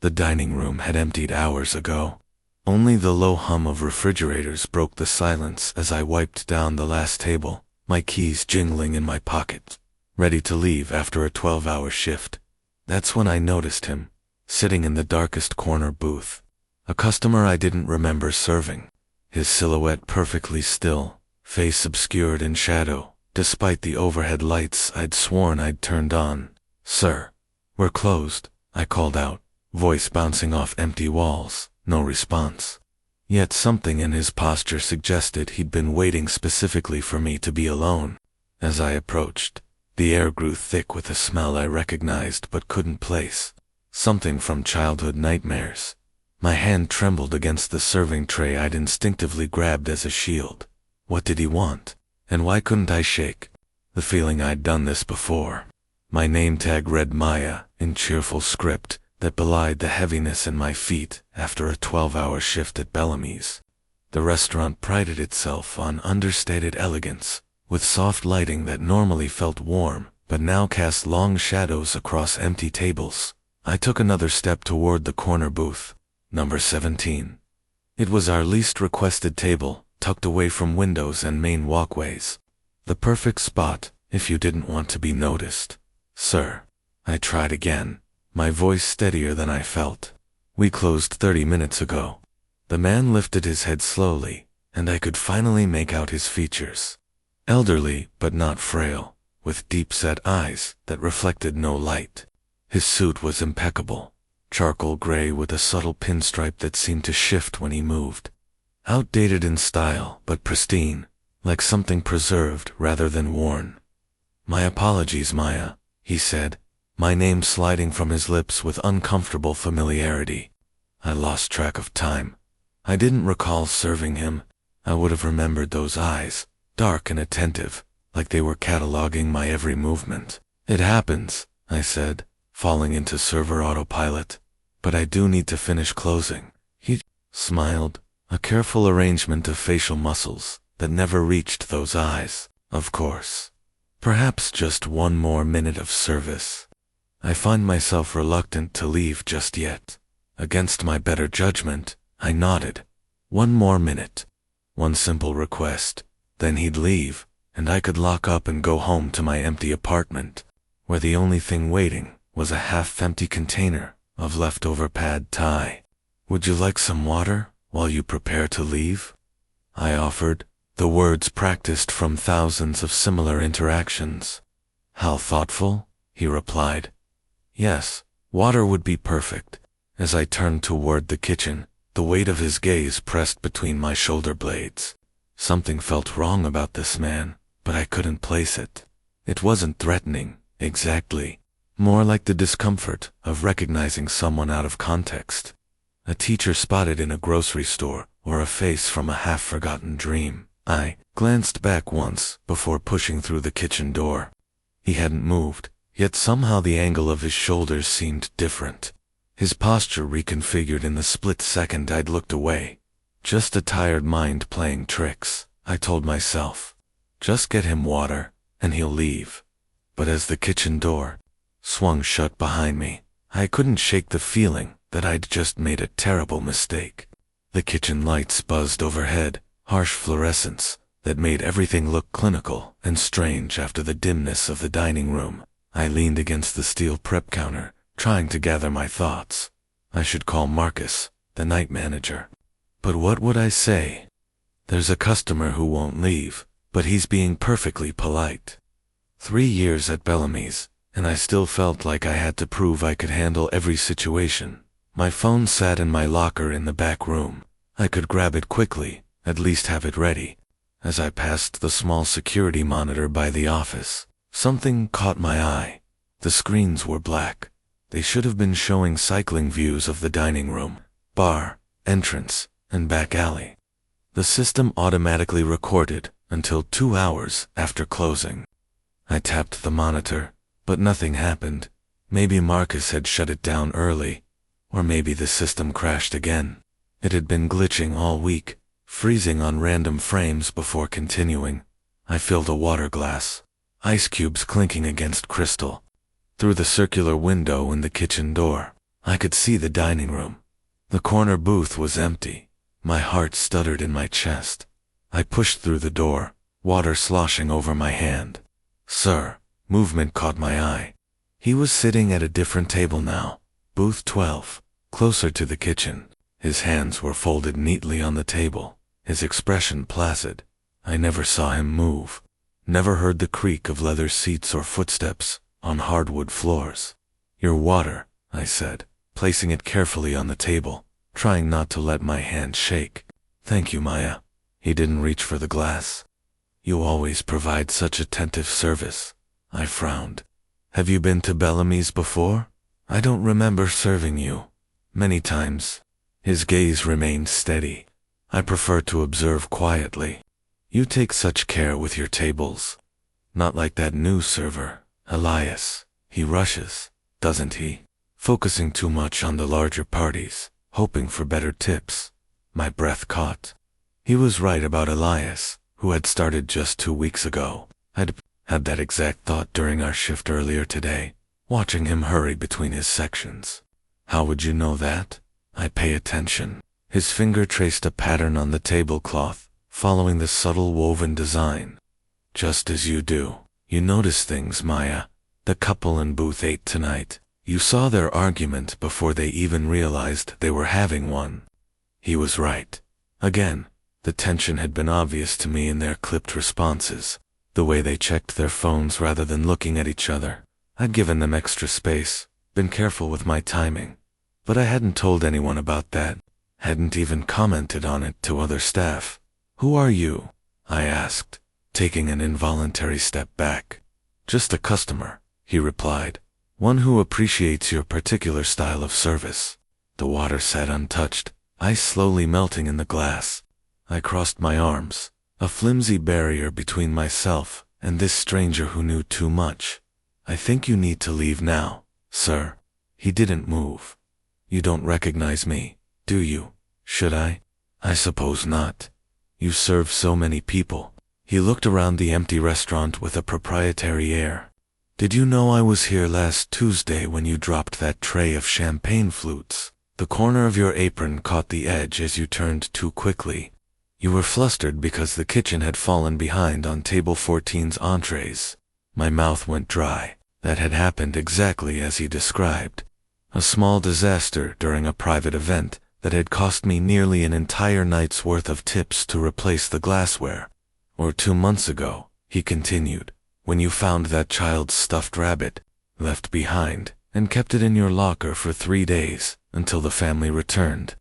The dining room had emptied hours ago. Only the low hum of refrigerators broke the silence as I wiped down the last table, my keys jingling in my pocket, ready to leave after a 12-hour shift. That's when I noticed him, sitting in the darkest corner booth. A customer I didn't remember serving. His silhouette perfectly still, face obscured in shadow, despite the overhead lights I'd sworn I'd turned on. "Sir, we're closed," I called out, voice bouncing off empty walls. No response. Yet something in his posture suggested he'd been waiting specifically for me to be alone. As I approached, the air grew thick with a smell I recognized but couldn't place. Something from childhood nightmares. My hand trembled against the serving tray I'd instinctively grabbed as a shield. What did he want? And why couldn't I shake? The feeling I'd done this before. My name tag read Maya in cheerful script that belied the heaviness in my feet after a 12-hour shift at Bellamy's. The restaurant prided itself on understated elegance, with soft lighting that normally felt warm but now cast long shadows across empty tables. I took another step toward the corner booth, number 17. It was our least requested table, tucked away from windows and main walkways. The perfect spot if you didn't want to be noticed. "Sir," I tried again, my voice steadier than I felt. "We closed 30 minutes ago." The man lifted his head slowly, and I could finally make out his features. Elderly, but not frail, with deep-set eyes that reflected no light. His suit was impeccable, charcoal gray with a subtle pinstripe that seemed to shift when he moved. Outdated in style, but pristine, like something preserved rather than worn. "My apologies, Maya," he said, my name sliding from his lips with uncomfortable familiarity. I lost track of time. I didn't recall serving him. I would have remembered those eyes, dark and attentive, like they were cataloging my every movement. "It happens," I said, falling into server autopilot. "But I do need to finish closing." He smiled, a careful arrangement of facial muscles that never reached those eyes. "Of course. Perhaps just one more minute of service." I find myself reluctant to leave just yet. Against my better judgment, I nodded. One more minute. One simple request. Then he'd leave, and I could lock up and go home to my empty apartment, where the only thing waiting was a half-empty container of leftover pad thai. "Would you like some water while you prepare to leave?" I offered, the words practiced from thousands of similar interactions. "How thoughtful," he replied. "Yes, water would be perfect." As I turned toward the kitchen, the weight of his gaze pressed between my shoulder blades. Something felt wrong about this man, but I couldn't place it. It wasn't threatening, exactly. More like the discomfort of recognizing someone out of context. A teacher spotted in a grocery store, or a face from a half-forgotten dream. I glanced back once before pushing through the kitchen door. He hadn't moved. Yet somehow the angle of his shoulders seemed different. His posture reconfigured in the split second I'd looked away. Just a tired mind playing tricks, I told myself. Just get him water, and he'll leave. But as the kitchen door swung shut behind me, I couldn't shake the feeling that I'd just made a terrible mistake. The kitchen lights buzzed overhead, harsh fluorescence that made everything look clinical and strange after the dimness of the dining room. I leaned against the steel prep counter, trying to gather my thoughts. I should call Marcus, the night manager. But what would I say? There's a customer who won't leave, but he's being perfectly polite. 3 years at Bellamy's, and I still felt like I had to prove I could handle every situation. My phone sat in my locker in the back room. I could grab it quickly, at least have it ready. As I passed the small security monitor by the office, something caught my eye. The screens were black. They should have been showing cycling views of the dining room, bar, entrance, and back alley. The system automatically recorded until 2 hours after closing. I tapped the monitor, but nothing happened. Maybe Marcus had shut it down early, or maybe the system crashed again. It had been glitching all week, freezing on random frames before continuing. I filled a water glass, ice cubes clinking against crystal. Through the circular window in the kitchen door, I could see the dining room. The corner booth was empty. My heart stuttered in my chest. I pushed through the door, water sloshing over my hand. "Sir," movement caught my eye. He was sitting at a different table now, booth 12, closer to the kitchen. His hands were folded neatly on the table, his expression placid. I never saw him move, never heard the creak of leather seats or footsteps on hardwood floors. "Your water," I said, placing it carefully on the table, trying not to let my hand shake. "Thank you, Maya." He didn't reach for the glass. "You always provide such attentive service." I frowned. "Have you been to Bellamy's before?" "I don't remember serving you." "Many times." His gaze remained steady. "I prefer to observe quietly." "You take such care with your tables." "Not like that new server, Elias. He rushes, doesn't he? Focusing too much on the larger parties, hoping for better tips." My breath caught. He was right about Elias, who had started just 2 weeks ago. I'd had that exact thought during our shift earlier today, watching him hurry between his sections. "How would you know that?" "I pay attention." His finger traced a pattern on the tablecloth, following the subtle woven design. "Just as you do. You notice things, Maya. The couple in booth 8 tonight. You saw their argument before they even realized they were having one." He was right. Again, the tension had been obvious to me in their clipped responses, the way they checked their phones rather than looking at each other. I'd given them extra space, been careful with my timing, but I hadn't told anyone about that, hadn't even commented on it to other staff. "Who are you?" I asked, taking an involuntary step back. "Just a customer," he replied. "One who appreciates your particular style of service." The water sat untouched, ice slowly melting in the glass. I crossed my arms, a flimsy barrier between myself and this stranger who knew too much. "I think you need to leave now, sir." He didn't move. "You don't recognize me, do you?" "Should I?" "I suppose not. You serve so many people." He looked around the empty restaurant with a proprietary air. "Did you know I was here last Tuesday when you dropped that tray of champagne flutes? The corner of your apron caught the edge as you turned too quickly. You were flustered because the kitchen had fallen behind on table 14's entrees." My mouth went dry. That had happened exactly as he described. A small disaster during a private event that had cost me nearly an entire night's worth of tips to replace the glassware. "Or 2 months ago," he continued, "when you found that child's stuffed rabbit, left behind, and kept it in your locker for 3 days until the family returned.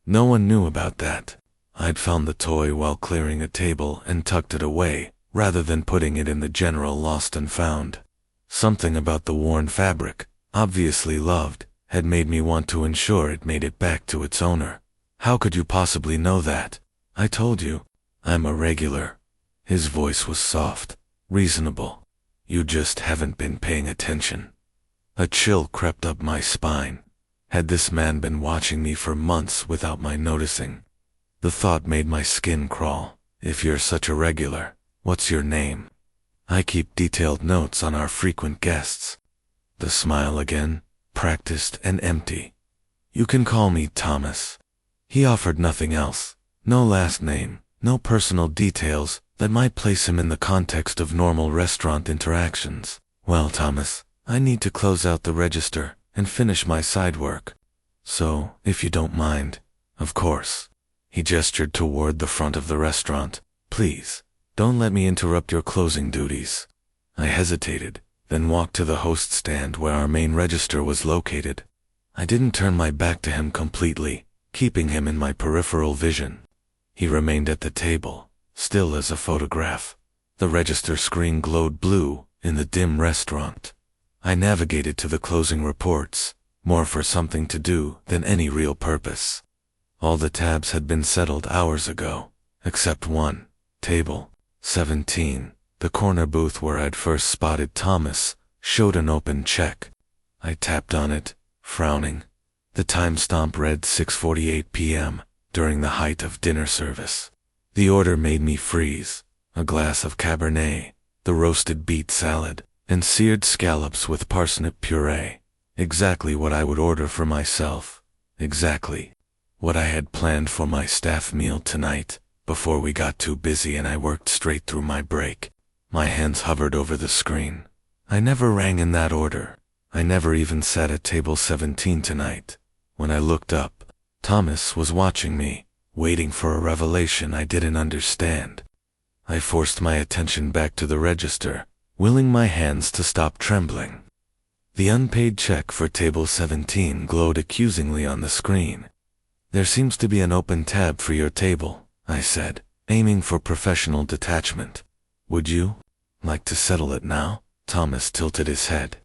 No one knew about that. I'd found the toy while clearing a table and tucked it away, rather than putting it in the general lost and found. Something about the worn fabric, obviously loved, had made me want to ensure it made it back to its owner." "How could you possibly know that?" "I told you. I'm a regular." His voice was soft, reasonable. "You just haven't been paying attention." A chill crept up my spine. Had this man been watching me for months without my noticing? The thought made my skin crawl. "If you're such a regular, what's your name?" "I keep detailed notes on our frequent guests." The smile again, practiced and empty. "You can call me Thomas." He offered nothing else. No last name, no personal details that might place him in the context of normal restaurant interactions. "Well, Thomas, I need to close out the register and finish my side work. So, if you don't mind, of course." He gestured toward the front of the restaurant. "Please, don't let me interrupt your closing duties." I hesitated, then walked to the host stand where our main register was located. I didn't turn my back to him completely, keeping him in my peripheral vision. He remained at the table, still as a photograph. The register screen glowed blue in the dim restaurant. I navigated to the closing reports, more for something to do than any real purpose. All the tabs had been settled hours ago, except one. Table 17, the corner booth where I'd first spotted Thomas, showed an open check. I tapped on it, frowning. The timestamp read 6:48 p.m., during the height of dinner service. The order made me freeze. A glass of Cabernet, the roasted beet salad, and seared scallops with parsnip puree. Exactly what I would order for myself. Exactly what I had planned for my staff meal tonight, before we got too busy and I worked straight through my break. My hands hovered over the screen. I never rang in that order. I never even sat at table 17 tonight. When I looked up, Thomas was watching me, waiting for a revelation I didn't understand. I forced my attention back to the register, willing my hands to stop trembling. The unpaid check for table 17 glowed accusingly on the screen. "There seems to be an open tab for your table," I said, aiming for professional detachment. "Would you like to settle it now?" Thomas tilted his head.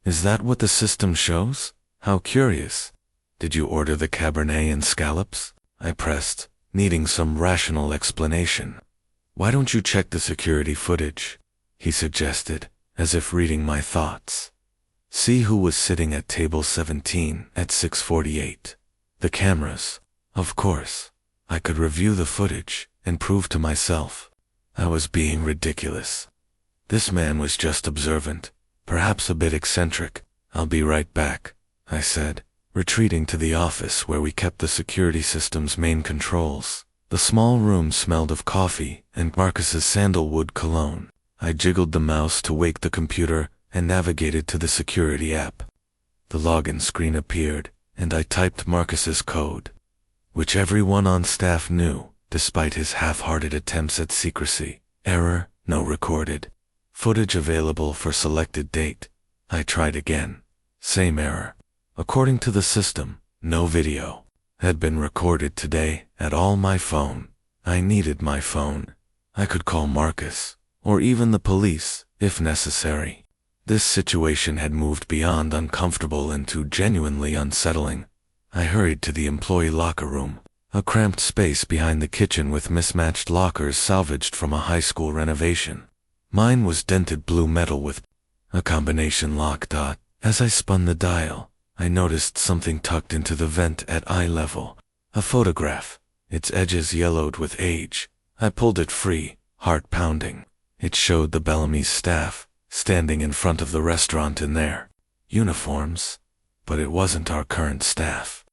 "Is that what the system shows? How curious. Did you order the Cabernet and scallops?" I pressed, needing some rational explanation. "Why don't you check the security footage?" he suggested, as if reading my thoughts. "See who was sitting at table 17 at 6:48. The cameras. Of course. I could review the footage and prove to myself I was being ridiculous. This man was just observant, perhaps a bit eccentric. "I'll be right back," I said, retreating to the office where we kept the security system's main controls. The small room smelled of coffee and Marcus's sandalwood cologne. I jiggled the mouse to wake the computer and navigated to the security app. The login screen appeared, and I typed Marcus's code, which everyone on staff knew, despite his half-hearted attempts at secrecy. Error, no recorded. Footage available for selected date. I tried again. Same error. According to the system, no video had been recorded today at all. My phone. I needed my phone. I could call Marcus, or even the police, if necessary. This situation had moved beyond uncomfortable into genuinely unsettling. I hurried to the employee locker room, a cramped space behind the kitchen with mismatched lockers salvaged from a high school renovation. Mine was dented blue metal with a combination lock. As I spun the dial, I noticed something tucked into the vent at eye level. A photograph, its edges yellowed with age. I pulled it free, heart pounding. It showed the Bellamy's staff, standing in front of the restaurant in their uniforms. But it wasn't our current staff.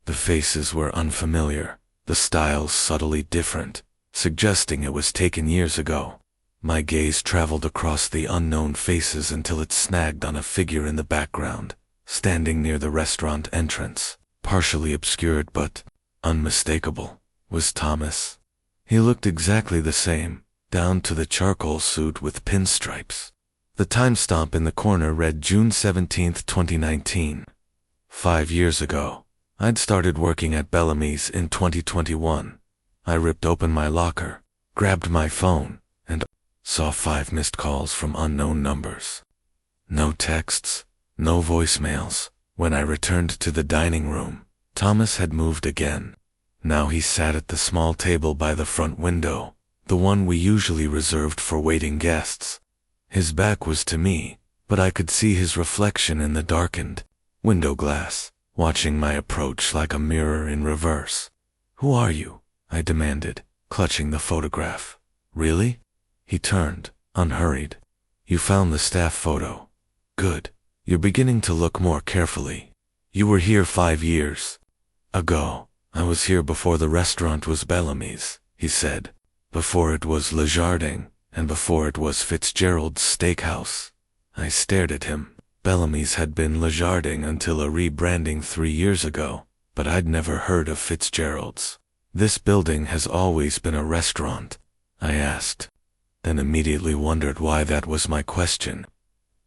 The faces were unfamiliar, the styles subtly different, suggesting it was taken years ago. My gaze traveled across the unknown faces until it snagged on a figure in the background, standing near the restaurant entrance. Partially obscured but unmistakable was Thomas. He looked exactly the same, down to the charcoal suit with pinstripes. The timestamp in the corner read June 17, 2019. 5 years ago, I'd started working at Bellamy's in 2021. I ripped open my locker, grabbed my phone, and saw 5 missed calls from unknown numbers. No texts, no voicemails. When I returned to the dining room, Thomas had moved again. Now he sat at the small table by the front window, the one we usually reserved for waiting guests. His back was to me, but I could see his reflection in the darkened window glass, watching my approach like a mirror in reverse. "Who are you?" I demanded, clutching the photograph. "Really?" He turned, unhurried. "You found the staff photo. Good. You're beginning to look more carefully. You were here 5 years ago. I was here before the restaurant was Bellamy's," he said. "Before it was Le Jardin, and before it was Fitzgerald's Steakhouse." I stared at him. Bellamy's had been Le Jardin until a rebranding 3 years ago, but I'd never heard of Fitzgerald's. "This building has always been a restaurant?" I asked, then immediately wondered why that was my question.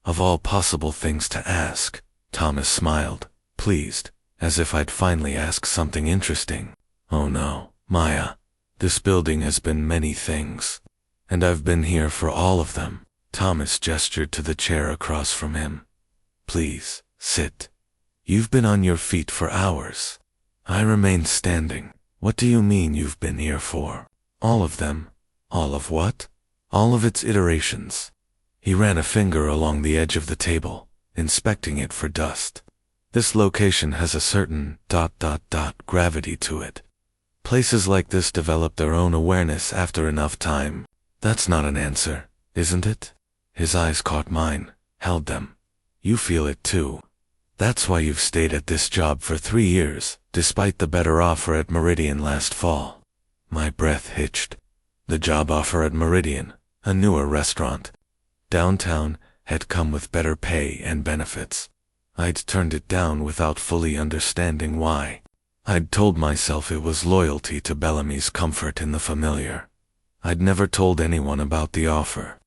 Of all possible things to ask, Thomas smiled, pleased, as if I'd finally asked something interesting. "Oh no, Maya. This building has been many things, and I've been here for all of them." Thomas gestured to the chair across from him. "Please, sit. You've been on your feet for hours." I remained standing. "What do you mean you've been here for?" "All of them." "All of what?" "All of its iterations." He ran a finger along the edge of the table, inspecting it for dust. "This location has a certain ... gravity to it. Places like this develop their own awareness after enough time." "That's not an answer, isn't it?" His eyes caught mine, held them. "You feel it too." That's why you've stayed at this job for 3 years, despite the better offer at Meridian last fall. My breath hitched. The job offer at Meridian, a newer restaurant downtown, had come with better pay and benefits. I'd turned it down without fully understanding why. I'd told myself it was loyalty to Bellamy's comfort in the familiar. I'd never told anyone about the offer.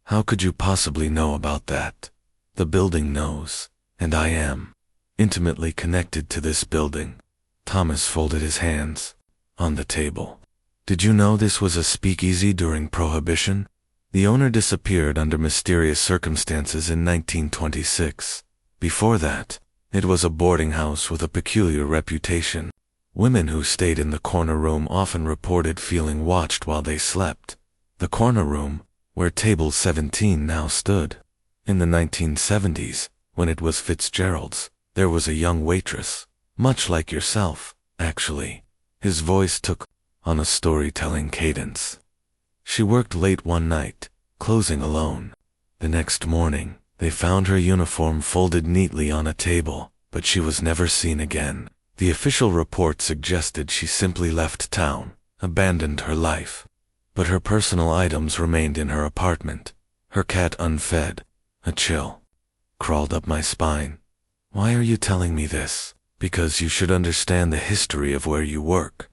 How could you possibly know about that? The building knows, and I am intimately connected to this building. Thomas folded his hands on the table. Did you know this was a speakeasy during Prohibition? The owner disappeared under mysterious circumstances in 1926. Before that, it was a boarding house with a peculiar reputation. Women who stayed in the corner room often reported feeling watched while they slept. The corner room, where table 17 now stood. In the 1970s, when it was Fitzgerald's, there was a young waitress, much like yourself, actually. His voice took on a storytelling cadence. She worked late one night, closing alone. The next morning, they found her uniform folded neatly on a table, but she was never seen again. The official report suggested she simply left town, abandoned her life. But her personal items remained in her apartment. Her cat unfed. A chill crawled up my spine. Why are you telling me this? Because you should understand the history of where you work.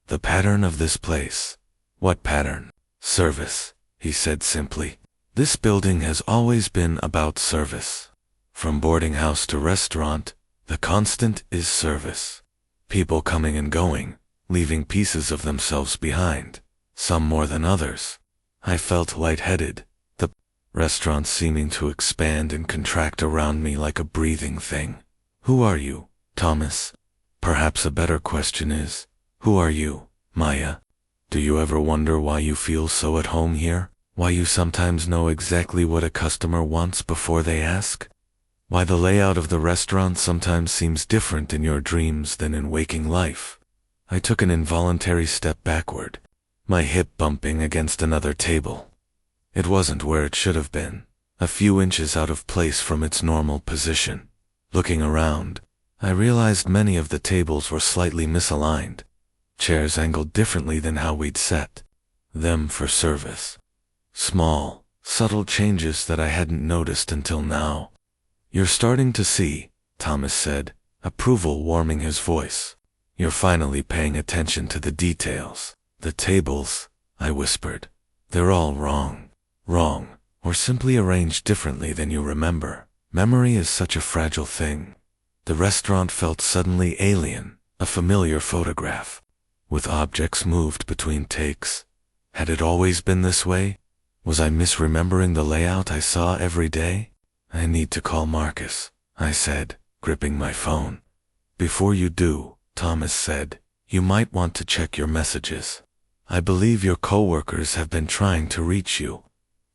The pattern of this place. What pattern? Service, he said simply. This building has always been about service. From boarding house to restaurant, the constant is service. People coming and going, leaving pieces of themselves behind, some more than others. I felt lightheaded, the restaurant seeming to expand and contract around me like a breathing thing. Who are you, Thomas? Perhaps a better question is, who are you, Maya? Do you ever wonder why you feel so at home here? Why you sometimes know exactly what a customer wants before they ask? Why the layout of the restaurant sometimes seems different in your dreams than in waking life? I took an involuntary step backward, my hip bumping against another table. It wasn't where it should have been, a few inches out of place from its normal position. Looking around, I realized many of the tables were slightly misaligned, chairs angled differently than how we'd set them for service. Small, subtle changes that I hadn't noticed until now. You're starting to see, Thomas said, approval warming his voice. You're finally paying attention to the details. The tables, I whispered. They're all wrong, or simply arranged differently than you remember. Memory is such a fragile thing. The restaurant felt suddenly alien, a familiar photograph, with objects moved between takes. Had it always been this way? Was I misremembering the layout I saw every day? I need to call Marcus, I said, gripping my phone. Before you do, Thomas said, you might want to check your messages. I believe your coworkers have been trying to reach you.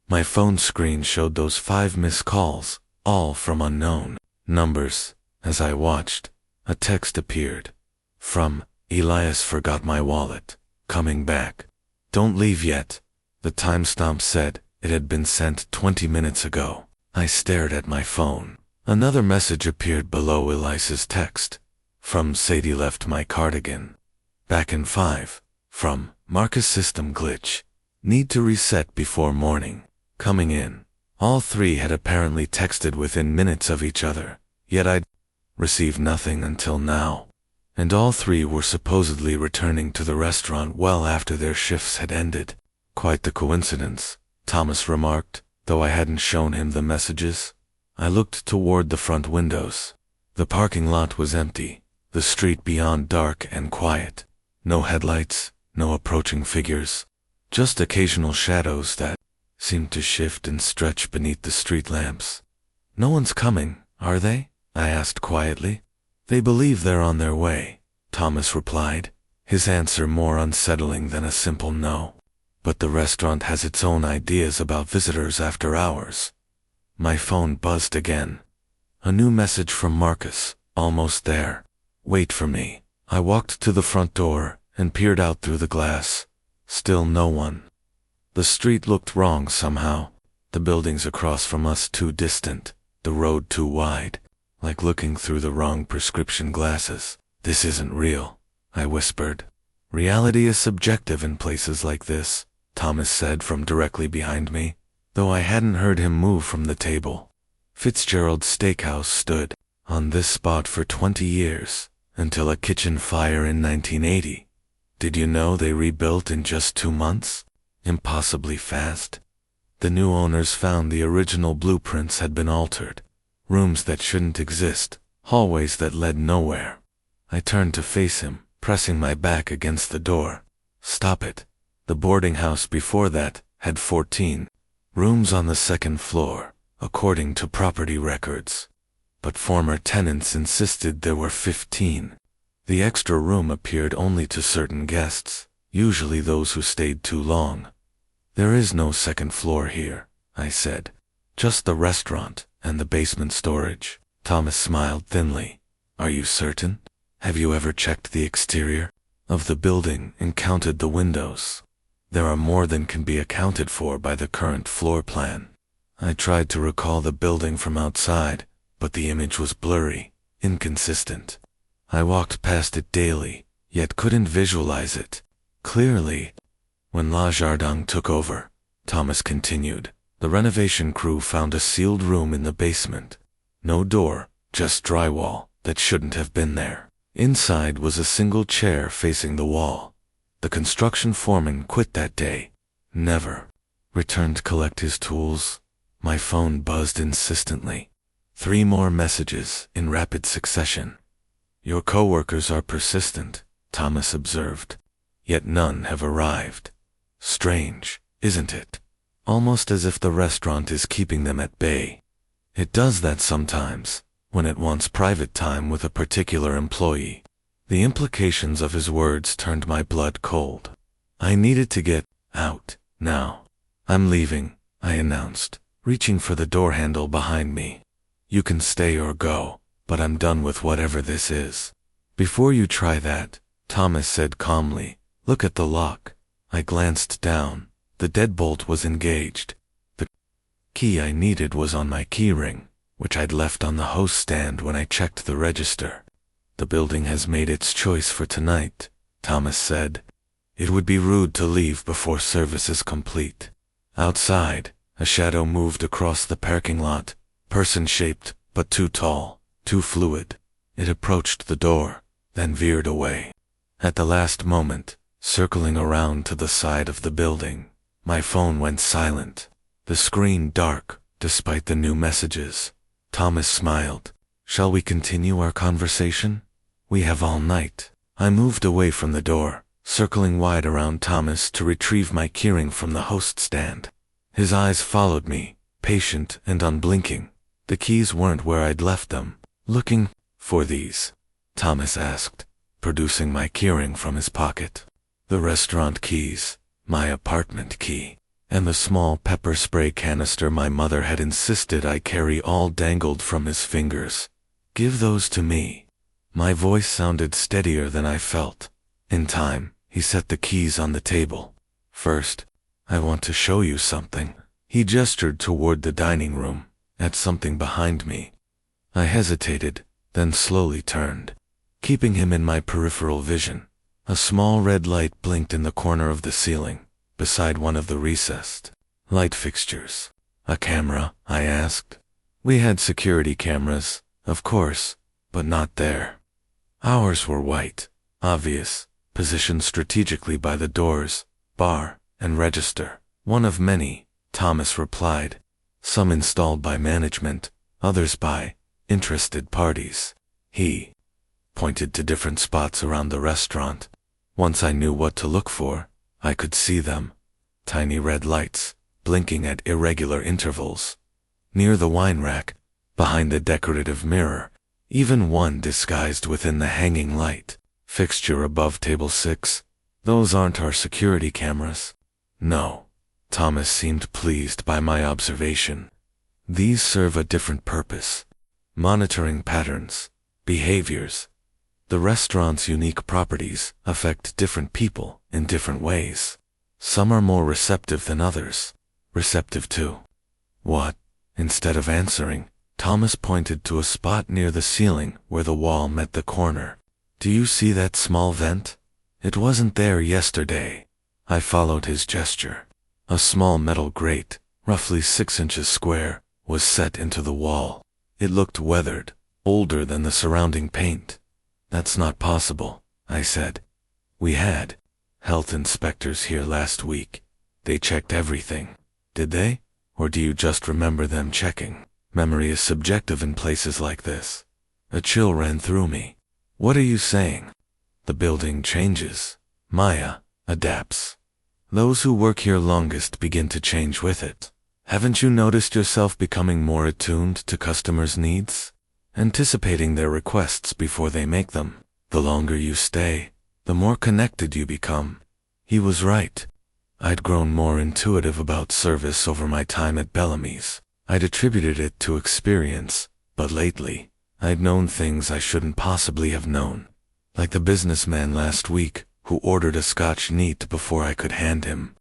My phone screen showed those 5 missed calls, all from unknown numbers. As I watched, a text appeared. From, Elias forgot my wallet. Coming back. Don't leave yet. The timestamp said it had been sent 20 minutes ago. I stared at my phone. Another message appeared below Elias's text. From Sadie left my cardigan. Back in 5. From Marcus system glitch. Need to reset before morning. Coming in. All 3 had apparently texted within minutes of each other, yet I'd received nothing until now. And all 3 were supposedly returning to the restaurant well after their shifts had ended. Quite the coincidence, Thomas remarked, though I hadn't shown him the messages. I looked toward the front windows. The parking lot was empty, the street beyond dark and quiet. No headlights, no approaching figures, just occasional shadows that seemed to shift and stretch beneath the street lamps. No one's coming, are they? I asked quietly. They believe they're on their way, Thomas replied, his answer more unsettling than a simple no. But the restaurant has its own ideas about visitors after hours. My phone buzzed again. A new message from Marcus, almost there. Wait for me. I walked to the front door and peered out through the glass. Still no one. The street looked wrong somehow. The buildings across from us too distant, the road too wide. like looking through the wrong prescription glasses. This isn't real, I whispered. Reality is subjective in places like this, Thomas said from directly behind me, though I hadn't heard him move from the table. Fitzgerald's Steakhouse stood on this spot for 20 years, until a kitchen fire in 1980. Did you know they rebuilt in just 2 months? Impossibly fast. The new owners found the original blueprints had been altered. Rooms that shouldn't exist, hallways that led nowhere. I turned to face him, pressing my back against the door. Stop it. The boarding house before that had 14 rooms on the second floor, according to property records. But former tenants insisted there were 15. The extra room appeared only to certain guests, usually those who stayed too long. There is no second floor here, I said. Just the restaurant and the basement storage. Thomas smiled thinly. Are you certain? Have you ever checked the exterior of the building and counted the windows? There are more than can be accounted for by the current floor plan. I tried to recall the building from outside, but the image was blurry, inconsistent. I walked past it daily, yet couldn't visualize it clearly. When La Jardin took over, Thomas continued, the renovation crew found a sealed room in the basement. No door, just drywall that shouldn't have been there. Inside was a single chair facing the wall. The construction foreman quit that day. Never returned to collect his tools. My phone buzzed insistently. 3 more messages in rapid succession. Your coworkers are persistent, Thomas observed. Yet none have arrived. Strange, isn't it? Almost as if the restaurant is keeping them at bay. It does that sometimes, when it wants private time with a particular employee. The implications of his words turned my blood cold. I needed to get out now. I'm leaving, I announced, reaching for the door handle behind me. You can stay or go, but I'm done with whatever this is. Before you try that, Thomas said calmly, look at the lock. I glanced down. The deadbolt was engaged. The key I needed was on my keyring, which I'd left on the host stand when I checked the register. The building has made its choice for tonight, Thomas said. It would be rude to leave before service is complete. Outside, a shadow moved across the parking lot, person-shaped, but too tall, too fluid. It approached the door, then veered away. At the last moment, circling around to the side of the building, my phone went silent, the screen dark, despite the new messages. Thomas smiled. Shall we continue our conversation? We have all night. I moved away from the door, circling wide around Thomas to retrieve my keyring from the host stand. His eyes followed me, patient and unblinking. The keys weren't where I'd left them. Looking for these? Thomas asked, producing my keyring from his pocket. The restaurant keys, my apartment key, and the small pepper spray canister my mother had insisted I carry all dangled from his fingers. Give those to me. My voice sounded steadier than I felt. In time, he set the keys on the table. First, I want to show you something. He gestured toward the dining room, at something behind me. I hesitated, then slowly turned, keeping him in my peripheral vision. A small red light blinked in the corner of the ceiling, beside one of the recessed light fixtures. A camera? I asked. We had security cameras, of course, but not there. Ours were white, obvious, positioned strategically by the doors, bar, and register. One of many, Thomas replied. Some installed by management, others by interested parties. He pointed to different spots around the restaurant. Once I knew what to look for, I could see them. Tiny red lights, blinking at irregular intervals. Near the wine rack, behind the decorative mirror, even one disguised within the hanging light fixture above table 6. Those aren't our security cameras. No. Thomas seemed pleased by my observation. These serve a different purpose. Monitoring patterns, behaviors. The restaurant's unique properties affect different people in different ways. Some are more receptive than others. Receptive to what? Instead of answering, Thomas pointed to a spot near the ceiling where the wall met the corner. Do you see that small vent? It wasn't there yesterday. I followed his gesture. A small metal grate, roughly 6 inches square, was set into the wall. It looked weathered, older than the surrounding paint. That's not possible, I said. We had health inspectors here last week. They checked everything. Did they? Or do you just remember them checking? Memory is subjective in places like this. A chill ran through me. What are you saying? The building changes. Maya adapts. Those who work here longest begin to change with it. Haven't you noticed yourself becoming more attuned to customers' needs? Anticipating their requests before they make them. The longer you stay, the more connected you become. He was right. I'd grown more intuitive about service over my time at Bellamy's. I'd attributed it to experience, but lately, I'd known things I shouldn't possibly have known. Like the businessman last week who ordered a Scotch neat before I could hand him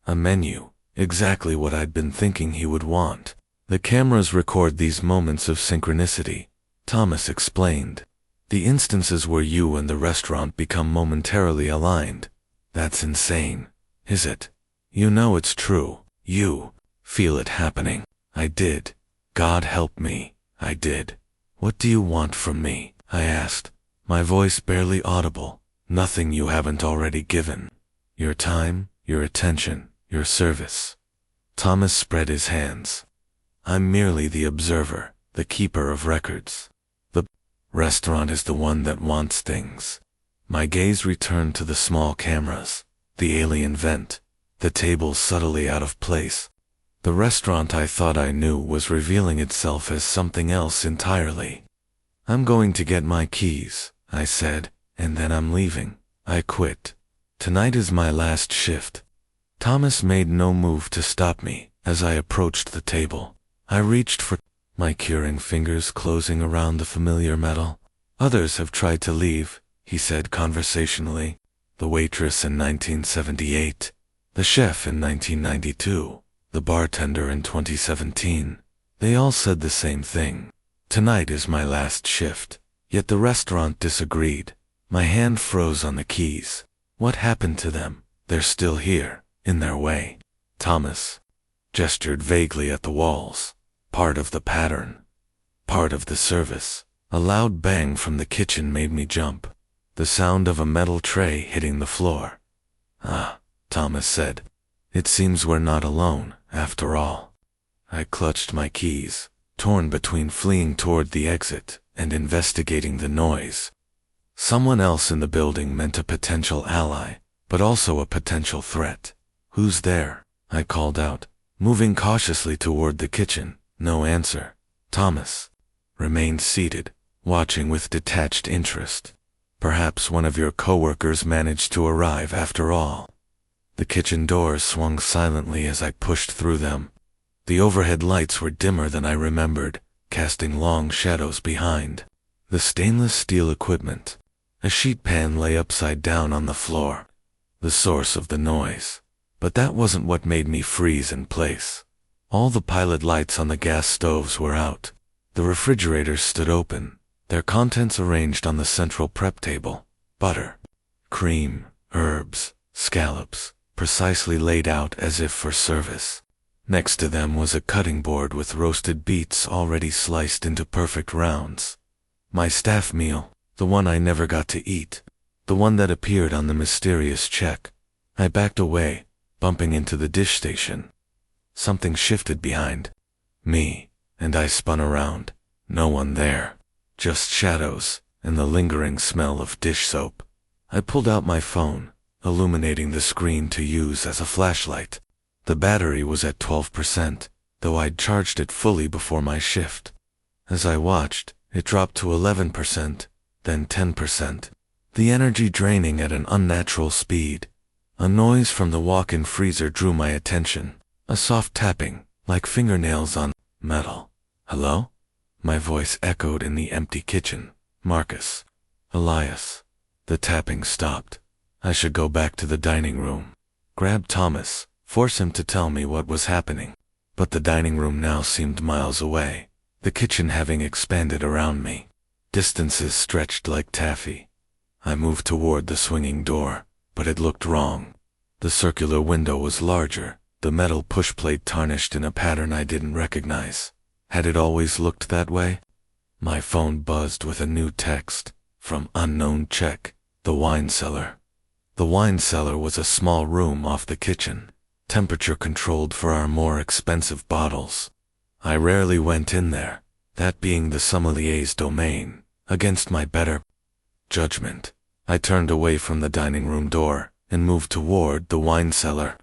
a menu, exactly what I'd been thinking he would want. The cameras record these moments of synchronicity, Thomas explained. The instances where you and the restaurant become momentarily aligned. That's insane, is it? You know it's true. You feel it happening. I did. God help me, I did. What do you want from me? I asked, my voice barely audible. Nothing you haven't already given. Your time, your attention, your service. Thomas spread his hands. I'm merely the observer, the keeper of records. The restaurant is the one that wants things. My gaze returned to the small cameras, the alien vent, the tables subtly out of place. The restaurant I thought I knew was revealing itself as something else entirely. I'm going to get my keys, I said, and then I'm leaving. I quit. Tonight is my last shift. Thomas made no move to stop me as I approached the table. I reached for my curing fingers closing around the familiar metal. Others have tried to leave, he said conversationally. The waitress in 1978, the chef in 1992, the bartender in 2017. They all said the same thing. Tonight is my last shift. Yet the restaurant disagreed. My hand froze on the keys. What happened to them? They're still here, in their way. Thomas gestured vaguely at the walls. Part of the pattern. Part of the service. A loud bang from the kitchen made me jump. The sound of a metal tray hitting the floor. Ah, Thomas said. It seems we're not alone, after all. I clutched my keys, torn between fleeing toward the exit and investigating the noise. Someone else in the building meant a potential ally, but also a potential threat. Who's there? I called out, moving cautiously toward the kitchen. No answer. Thomas remained seated, watching with detached interest. Perhaps one of your coworkers managed to arrive after all. The kitchen doors swung silently as I pushed through them. The overhead lights were dimmer than I remembered, casting long shadows behind. The stainless steel equipment. A sheet pan lay upside down on the floor. The source of the noise. But that wasn't what made me freeze in place. All the pilot lights on the gas stoves were out. The refrigerators stood open, their contents arranged on the central prep table. Butter, cream, herbs, scallops, precisely laid out as if for service. Next to them was a cutting board with roasted beets already sliced into perfect rounds. My staff meal, the one I never got to eat, the one that appeared on the mysterious check. I backed away, bumping into the dish station. Something shifted behind me, and I spun around. No one there, just shadows and the lingering smell of dish soap. I pulled out my phone, illuminating the screen to use as a flashlight. The battery was at 12%, though I'd charged it fully before my shift. As I watched, it dropped to 11%, then 10%, the energy draining at an unnatural speed. A noise from the walk-in freezer drew my attention, a soft tapping, like fingernails on metal. Hello? My voice echoed in the empty kitchen. Marcus. Elias. The tapping stopped. I should go back to the dining room. Grab Thomas, force him to tell me what was happening. But the dining room now seemed miles away. the kitchen having expanded around me. Distances stretched like taffy. I moved toward the swinging door, but it looked wrong. The circular window was larger, the metal pushplate tarnished in a pattern I didn't recognize. Had it always looked that way? My phone buzzed with a new text, from unknown Czech, the wine cellar. The wine cellar was a small room off the kitchen, temperature controlled for our more expensive bottles. I rarely went in there, that being the sommelier's domain, against my better judgment. I turned away from the dining room door and moved toward the wine cellar.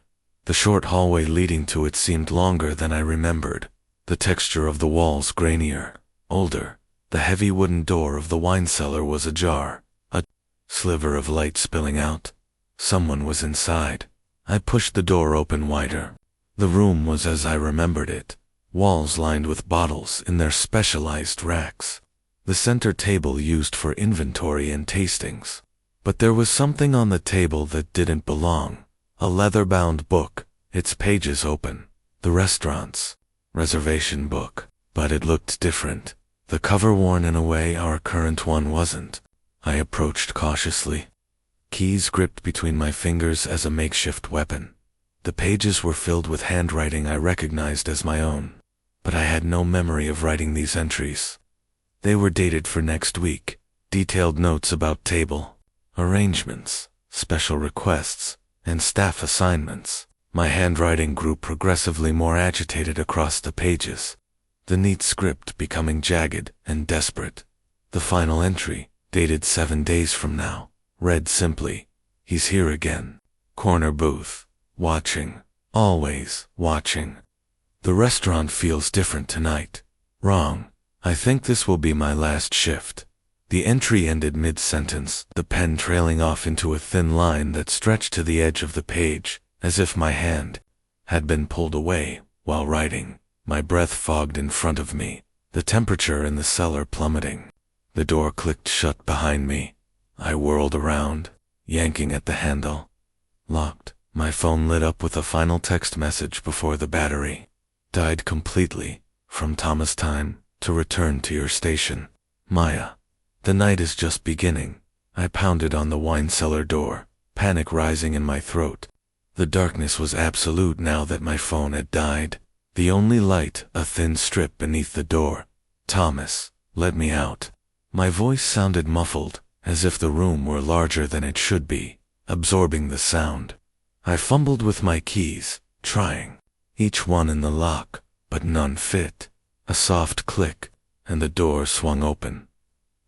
The short hallway leading to it seemed longer than I remembered, the texture of the walls grainier, older. The heavy wooden door of the wine cellar was ajar, a sliver of light spilling out. Someone was inside. I pushed the door open wider. The room was as I remembered it, walls lined with bottles in their specialized racks. The center table used for inventory and tastings. But there was something on the table that didn't belong. A leather-bound book, its pages open. The restaurant's reservation book. But it looked different. The cover worn in a way our current one wasn't. I approached cautiously, keys gripped between my fingers as a makeshift weapon. The pages were filled with handwriting I recognized as my own, but I had no memory of writing these entries. They were dated for next week, detailed notes about table arrangements, special requests, and staff assignments. My handwriting grew progressively more agitated across the pages, the neat script becoming jagged and desperate. The final entry, dated 7 days from now, read simply, "He's here again. Corner booth. Watching. Always watching. The restaurant feels different tonight. Wrong. I think this will be my last shift." The entry ended mid-sentence, the pen trailing off into a thin line that stretched to the edge of the page, as if my hand had been pulled away while writing. My breath fogged in front of me, the temperature in the cellar plummeting. The door clicked shut behind me. I whirled around, yanking at the handle. Locked. My phone lit up with a final text message before the battery died completely. From Thomas Time, to return to your station. Maya. The night is just beginning. I pounded on the wine cellar door, panic rising in my throat. The darkness was absolute now that my phone had died. The only light, a thin strip beneath the door. "Thomas, let me out." My voice sounded muffled, as if the room were larger than it should be, absorbing the sound. I fumbled with my keys, trying each one in the lock, but none fit. A soft click, and the door swung open.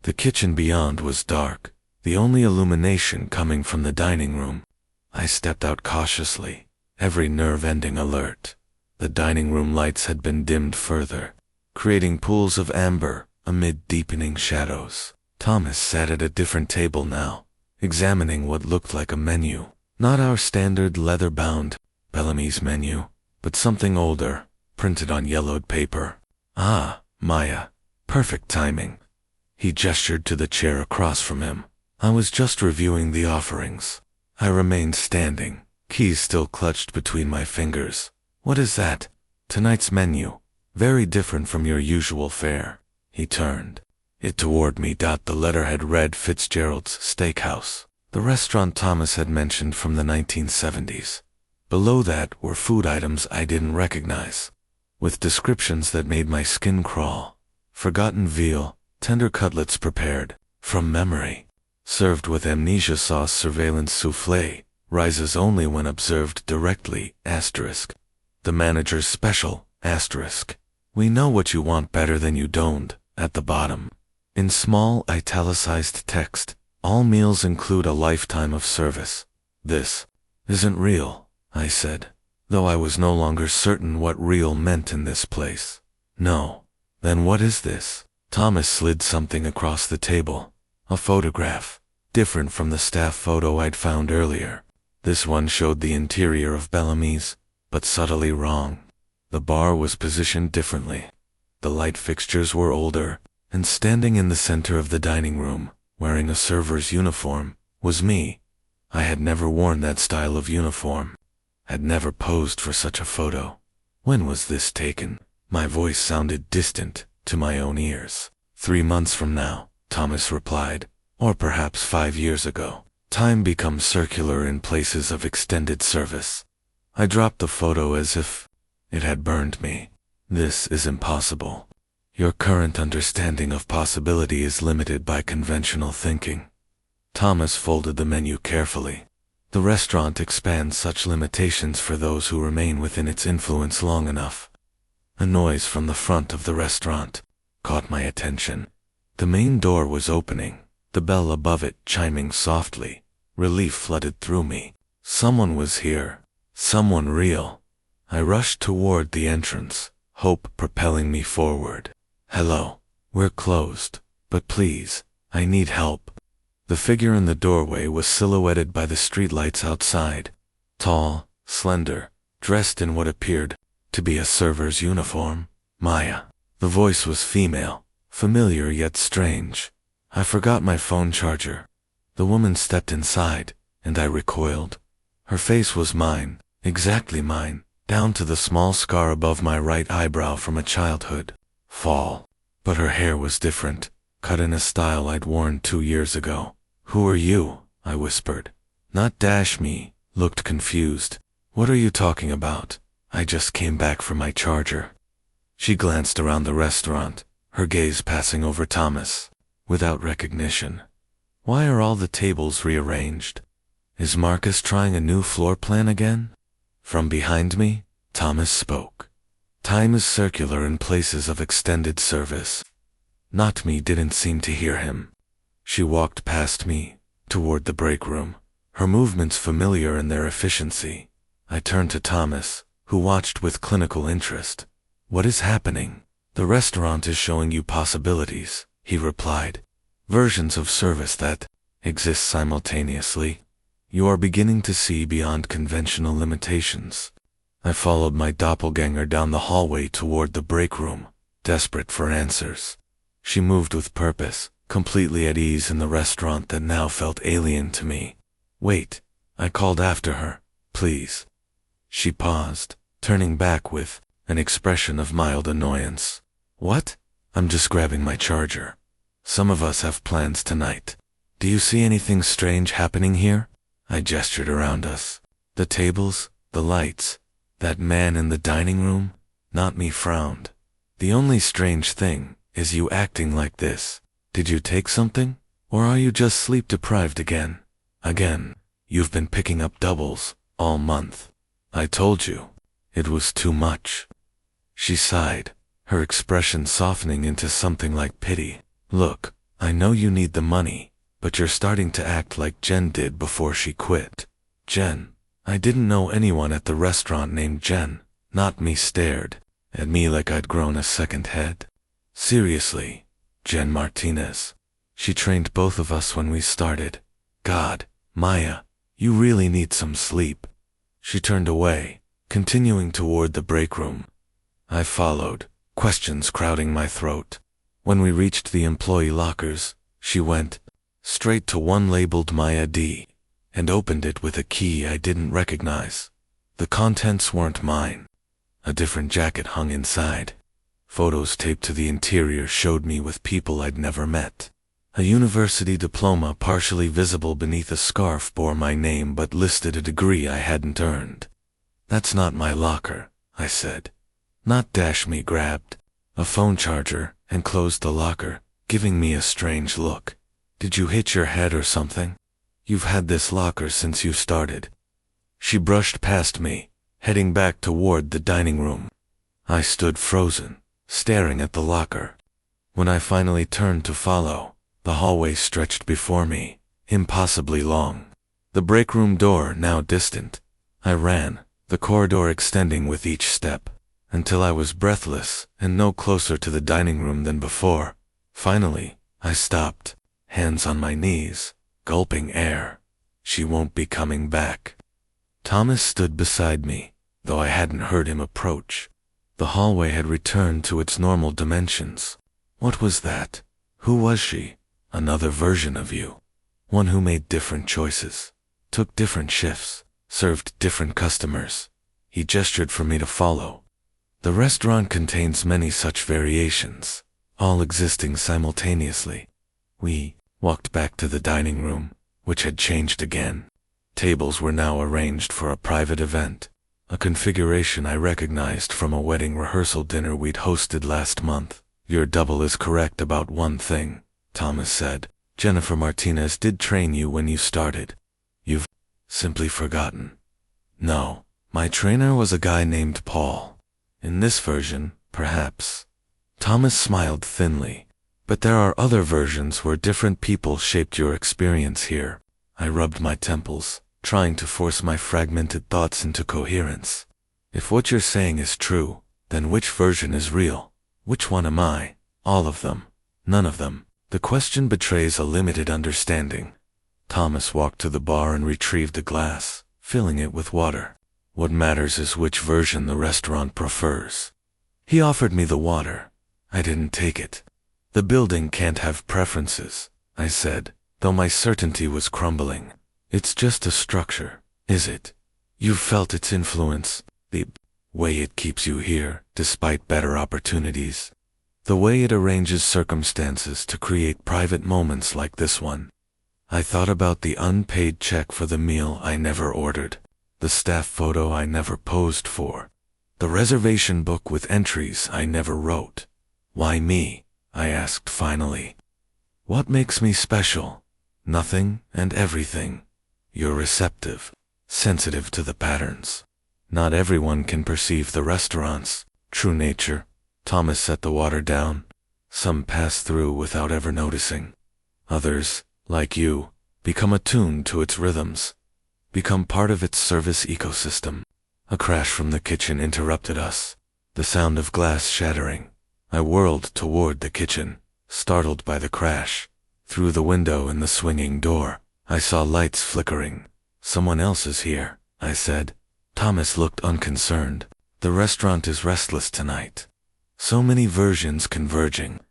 The kitchen beyond was dark, the only illumination coming from the dining room. I stepped out cautiously, every nerve ending alert. The dining room lights had been dimmed further, creating pools of amber amid deepening shadows. Thomas sat at a different table now, examining what looked like a menu. Not our standard leather-bound Bellamy's menu, but something older, printed on yellowed paper. "Ah, Maya. Perfect timing." He gestured to the chair across from him. I was just reviewing the offerings. I remained standing, keys still clutched between my fingers. "What is that?" "Tonight's menu. Very different from your usual fare." He turned it toward me. The letterhead read Fitzgerald's Steakhouse, the restaurant Thomas had mentioned from the 1970s. Below that were food items I didn't recognize, with descriptions that made my skin crawl. Forgotten veal, tender cutlets prepared from memory, served with amnesia sauce. Surveillance soufflé, rises only when observed directly, asterisk. The manager's special, asterisk. We know what you want better than you don't, at the bottom. In small italicized text, all meals include a lifetime of service. "This isn't real," I said, though I was no longer certain what real meant in this place. "No. Then what is this?" Thomas slid something across the table. A photograph, different from the staff photo I'd found earlier. This one showed the interior of Bellamy's, but subtly wrong. The bar was positioned differently. The light fixtures were older, and standing in the center of the dining room, wearing a server's uniform, was me. I had never worn that style of uniform, had never posed for such a photo. When was this taken? My voice sounded distant, to my own ears. 3 months from now, Thomas replied, or perhaps 5 years ago. Time becomes circular in places of extended service. I dropped the photo as if it had burned me. This is impossible. Your current understanding of possibility is limited by conventional thinking. Thomas folded the menu carefully. The restaurant expands such limitations for those who remain within its influence long enough. A noise from the front of the restaurant caught my attention. The main door was opening, the bell above it chiming softly. Relief flooded through me. Someone was here. Someone real. I rushed toward the entrance, hope propelling me forward. Hello. We're closed, but please, I need help. The figure in the doorway was silhouetted by the streetlights outside. Tall, slender, dressed in what appeared to be a server's uniform. Maya. The voice was female, familiar yet strange. I forgot my phone charger. The woman stepped inside, and I recoiled. Her face was mine, exactly mine, down to the small scar above my right eyebrow from a childhood fall. But her hair was different, cut in a style I'd worn 2 years ago. Who are you? I whispered. Not dash me, looked confused. What are you talking about? I just came back from my charger. She glanced around the restaurant, her gaze passing over Thomas, without recognition. Why are all the tables rearranged? Is Marcus trying a new floor plan again? From behind me, Thomas spoke. Time is circular in places of extended service. Not me didn't seem to hear him. She walked past me, toward the break room, her movements familiar in their efficiency. I turned to Thomas, who watched with clinical interest. What is happening? The restaurant is showing you possibilities, he replied. Versions of service that exist simultaneously. You are beginning to see beyond conventional limitations. I followed my doppelganger down the hallway toward the break room, desperate for answers. She moved with purpose, completely at ease in the restaurant that now felt alien to me. Wait, I called after her. Please. She paused, turning back with an expression of mild annoyance. What? I'm just grabbing my charger. Some of us have plans tonight. Do you see anything strange happening here? I gestured around us. The tables, the lights, that man in the dining room. Not me frowned. The only strange thing is you acting like this. Did you take something? Or are you just sleep-deprived again? Again, you've been picking up doubles all month. I told you. It was too much. She sighed, her expression softening into something like pity. Look, I know you need the money, but you're starting to act like Jen did before she quit. Jen. I didn't know anyone at the restaurant named Jen. Not me stared at me like I'd grown a second head. Seriously, Jen Martinez. She trained both of us when we started. God, Maya, you really need some sleep. She turned away, continuing toward the break room. I followed, questions crowding my throat. When we reached the employee lockers, she went straight to one labeled Maya D, and opened it with a key I didn't recognize. The contents weren't mine. A different jacket hung inside. Photos taped to the interior showed me with people I'd never met. A university diploma partially visible beneath a scarf bore my name but listed a degree I hadn't earned. That's not my locker, I said. Not dash me grabbed a phone charger and closed the locker, giving me a strange look. Did you hit your head or something? You've had this locker since you started. She brushed past me, heading back toward the dining room. I stood frozen, staring at the locker. When I finally turned to follow, the hallway stretched before me, impossibly long. The break room door now distant. I ran, the corridor extending with each step, until I was breathless and no closer to the dining room than before. Finally, I stopped, hands on my knees, gulping air. She won't be coming back. Thomas stood beside me, though I hadn't heard him approach. The hallway had returned to its normal dimensions. What was that? Who was she? Another version of you. One who made different choices, took different shifts, served different customers. He gestured for me to follow. The restaurant contains many such variations. all existing simultaneously. We walked back to the dining room, which had changed again. Tables were now arranged for a private event, a configuration I recognized from a wedding rehearsal dinner we'd hosted last month. Your double is correct about one thing, Thomas said. Jennifer Martinez did train you when you started. You've simply forgotten. No, my trainer was a guy named Paul. In this version, perhaps. Thomas smiled thinly. But there are other versions where different people shaped your experience here. I rubbed my temples, trying to force my fragmented thoughts into coherence. If what you're saying is true, then which version is real? Which one am I? All of them. None of them. The question betrays a limited understanding. Thomas walked to the bar and retrieved a glass, filling it with water. What matters is which version the restaurant prefers. He offered me the water. I didn't take it. The building can't have preferences, I said, though my certainty was crumbling. It's just a structure, is it? You've felt its influence, the way it keeps you here, despite better opportunities. The way it arranges circumstances to create private moments like this one. I thought about the unpaid check for the meal I never ordered, the staff photo I never posed for, the reservation book with entries I never wrote. Why me? I asked finally. What makes me special? Nothing and everything. You're receptive, sensitive to the patterns. Not everyone can perceive the restaurant's true nature. Thomas set the water down. Some pass through without ever noticing. Others, like you, become attuned to its rhythms, become part of its service ecosystem. A crash from the kitchen interrupted us. The sound of glass shattering. I whirled toward the kitchen, startled by the crash. Through the window in the swinging door, I saw lights flickering. Someone else is here, I said. Thomas looked unconcerned. The restaurant is restless tonight. So many versions converging.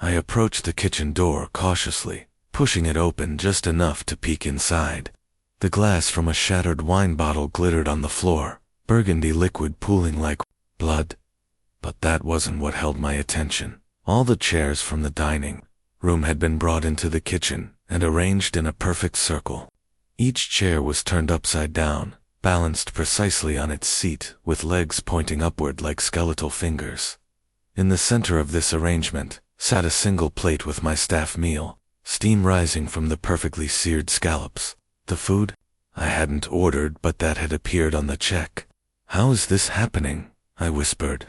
I approached the kitchen door cautiously, pushing it open just enough to peek inside. The glass from a shattered wine bottle glittered on the floor, burgundy liquid pooling like blood. But that wasn't what held my attention. All the chairs from the dining room had been brought into the kitchen and arranged in a perfect circle. Each chair was turned upside down, balanced precisely on its seat, with legs pointing upward like skeletal fingers. In the center of this arrangement sat a single plate with my staff meal, steam rising from the perfectly seared scallops. The food I hadn't ordered, but that had appeared on the check. How is this happening? I whispered.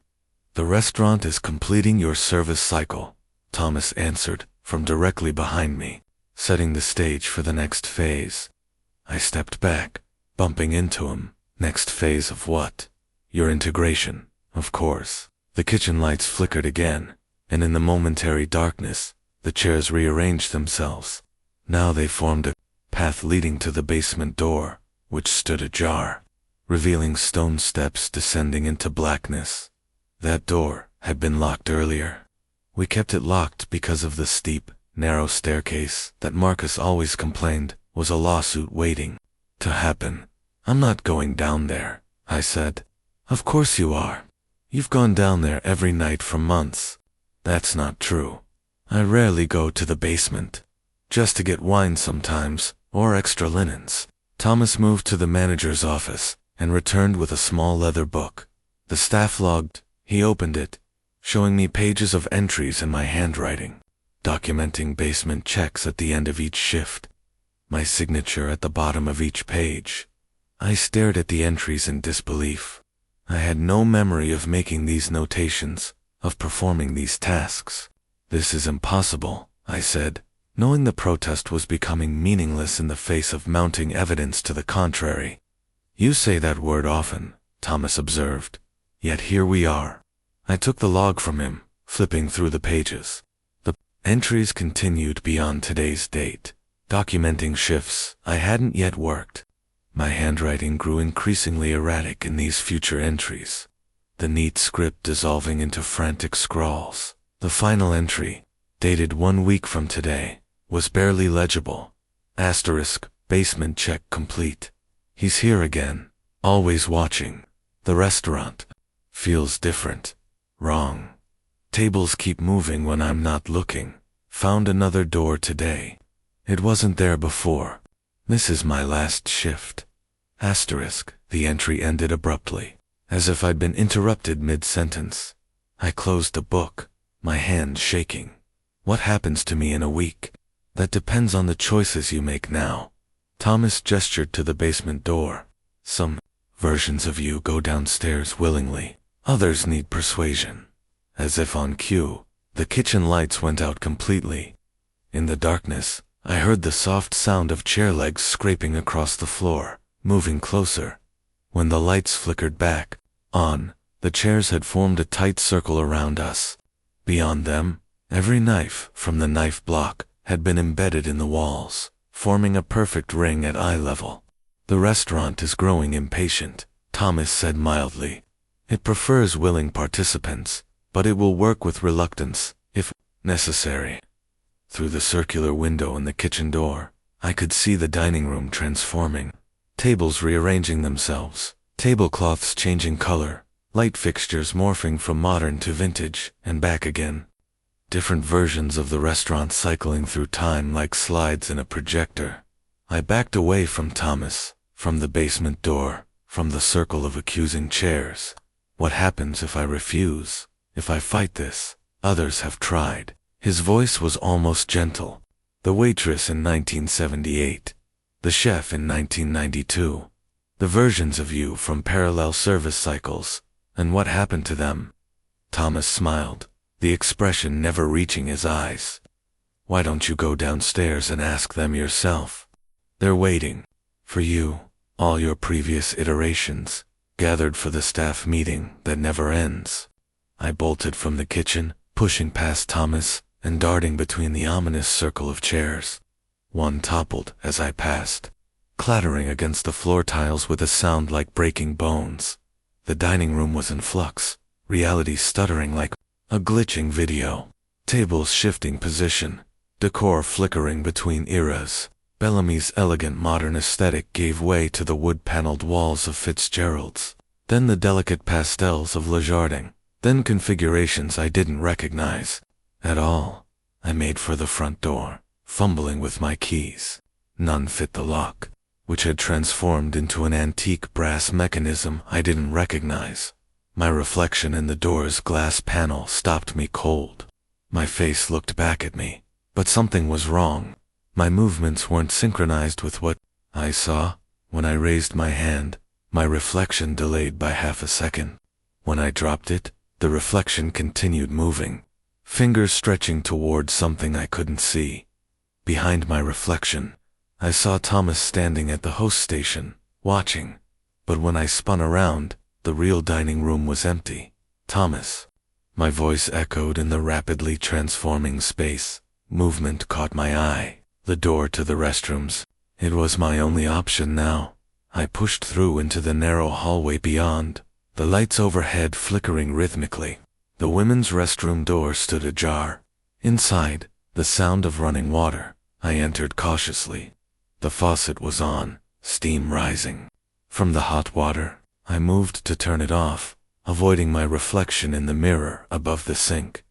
The restaurant is completing your service cycle, Thomas answered from directly behind me, setting the stage for the next phase. I stepped back, bumping into him. Next phase of what? Your integration, of course. The kitchen lights flickered again, and in the momentary darkness, the chairs rearranged themselves. Now they formed a path leading to the basement door, which stood ajar, revealing stone steps descending into blackness. That door had been locked earlier. We kept it locked because of the steep, narrow staircase that Marcus always complained was a lawsuit waiting to happen. I'm not going down there, I said. Of course you are. You've gone down there every night for months. That's not true. I rarely go to the basement. Just to get wine sometimes, or extra linens. Thomas moved to the manager's office and returned with a small leather book. The staff logged. He opened it, showing me pages of entries in my handwriting, documenting basement checks at the end of each shift. My signature at the bottom of each page. I stared at the entries in disbelief. I had no memory of making these notations, of performing these tasks. This is impossible, I said, knowing the protest was becoming meaningless in the face of mounting evidence to the contrary. You say that word often, Thomas observed. Yet here we are. I took the log from him, flipping through the pages. The entries continued beyond today's date, documenting shifts I hadn't yet worked. My handwriting grew increasingly erratic in these future entries, the neat script dissolving into frantic scrawls. The final entry, dated 1 week from today, was barely legible. Asterisk, basement check complete. He's here again, always watching. The restaurant feels different, wrong. Tables keep moving when I'm not looking. Found another door today. It wasn't there before. This is my last shift. Asterisk. The entry ended abruptly, as if I'd been interrupted mid-sentence. I closed the book, my hand shaking. What happens to me in a week? That depends on the choices you make now. Thomas gestured to the basement door. Some versions of you go downstairs willingly. Others need persuasion. As if on cue, the kitchen lights went out completely. In the darkness, I heard the soft sound of chair legs scraping across the floor, moving closer. When the lights flickered back on, the chairs had formed a tight circle around us. Beyond them, every knife from the knife block had been embedded in the walls, forming a perfect ring at eye level. The restaurant is growing impatient, Thomas said mildly. It prefers willing participants, but it will work with reluctance, if necessary. Through the circular window in the kitchen door, I could see the dining room transforming. Tables rearranging themselves, tablecloths changing color, light fixtures morphing from modern to vintage, and back again. Different versions of the restaurant cycling through time like slides in a projector. I backed away from Thomas, from the basement door, from the circle of accusing chairs. What happens if I refuse? If I fight this? Others have tried. His voice was almost gentle. The waitress in 1978. The chef in 1992. The versions of you from parallel service cycles. And what happened to them? Thomas smiled, the expression never reaching his eyes. Why don't you go downstairs and ask them yourself? They're waiting. For you. All your previous iterations. Gathered for the staff meeting that never ends. I bolted from the kitchen, pushing past Thomas, and darting between the ominous circle of chairs. One toppled as I passed, clattering against the floor tiles with a sound like breaking bones. The dining room was in flux, reality stuttering like a glitching video. Tables shifting position, decor flickering between eras. Bellamy's elegant modern aesthetic gave way to the wood-paneled walls of Fitzgerald's. Then the delicate pastels of Lejardin. Then configurations I didn't recognize at all. I made for the front door, fumbling with my keys. None fit the lock, which had transformed into an antique brass mechanism I didn't recognize. My reflection in the door's glass panel stopped me cold. My face looked back at me, but something was wrong. My movements weren't synchronized with what I saw. When I raised my hand, my reflection delayed by half a second. When I dropped it, the reflection continued moving, fingers stretching toward something I couldn't see. Behind my reflection, I saw Thomas standing at the host station, watching. But when I spun around, the real dining room was empty. Thomas. My voice echoed in the rapidly transforming space. Movement caught my eye. The door to the restrooms. It was my only option now. I pushed through into the narrow hallway beyond, the lights overhead flickering rhythmically. The women's restroom door stood ajar. Inside, the sound of running water. I entered cautiously. The faucet was on, steam rising. From the hot water, I moved to turn it off, avoiding my reflection in the mirror above the sink.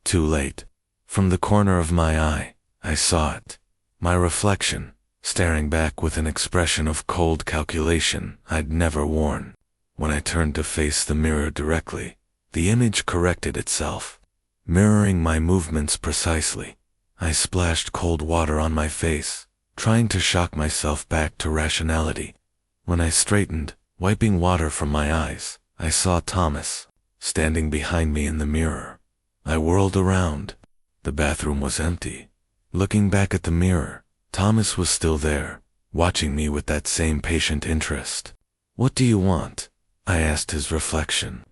Too late. From the corner of my eye, I saw it. My reflection, staring back with an expression of cold calculation I'd never worn. When I turned to face the mirror directly, the image corrected itself, mirroring my movements precisely. I splashed cold water on my face, trying to shock myself back to rationality. When I straightened, wiping water from my eyes, I saw Thomas, standing behind me in the mirror. I whirled around. The bathroom was empty. Looking back at the mirror, Thomas was still there, watching me with that same patient interest. "What do you want?" I asked his reflection.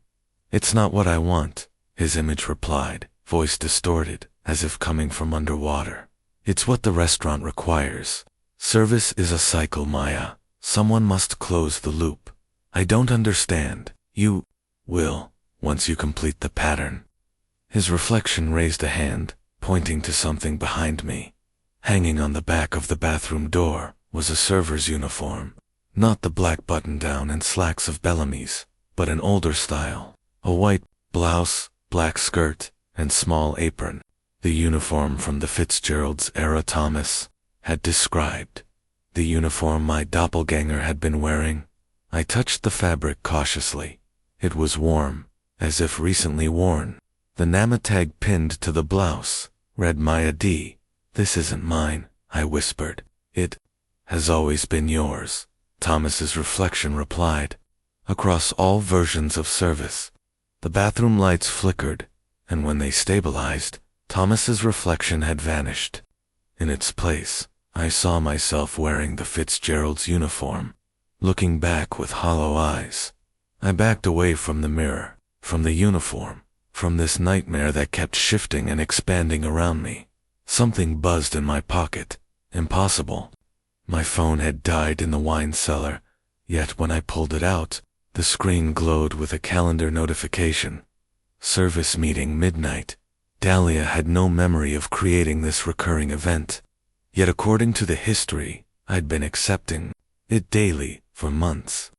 "It's not what I want," his image replied, voice distorted, as if coming from underwater. "It's what the restaurant requires. Service is a cycle, Maya. Someone must close the loop. I don't understand. You will, once you complete the pattern." His reflection raised a hand, pointing to something behind me. Hanging on the back of the bathroom door was a server's uniform. Not the black button-down and slacks of Bellamy's, but an older style. A white blouse, black skirt, and small apron. The uniform from the Fitzgerald's era Thomas had described. The uniform my doppelganger had been wearing. I touched the fabric cautiously. It was warm, as if recently worn. The NAMA tag pinned to the blouse read Maya D. "This isn't mine," I whispered. "It has always been yours," Thomas's reflection replied. Across all versions of service, the bathroom lights flickered, and when they stabilized, Thomas's reflection had vanished. In its place, I saw myself wearing the Fitzgerald's uniform, looking back with hollow eyes. I backed away from the mirror, from the uniform, from this nightmare that kept shifting and expanding around me. Something buzzed in my pocket. Impossible. My phone had died in the wine cellar, yet when I pulled it out, the screen glowed with a calendar notification. Service meeting midnight. Dahlia had no memory of creating this recurring event. Yet according to the history, I'd been accepting it daily for months.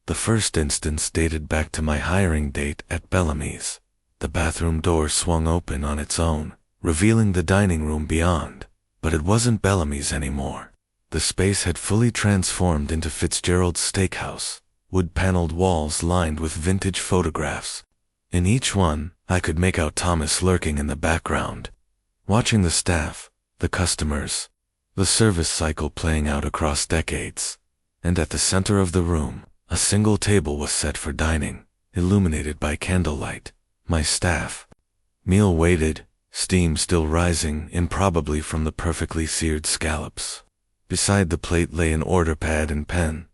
The first instance dated back to my hiring date at Bellamy's. The bathroom door swung open on its own, revealing the dining room beyond. But it wasn't Bellamy's anymore. The space had fully transformed into Fitzgerald's Steakhouse, wood-paneled walls lined with vintage photographs. In each one, I could make out Thomas lurking in the background, watching the staff, the customers, the service cycle playing out across decades. And at the center of the room, a single table was set for dining, illuminated by candlelight. My staff. Meal waited, steam still rising, improbably from the perfectly seared scallops. Beside the plate lay an order pad and pen.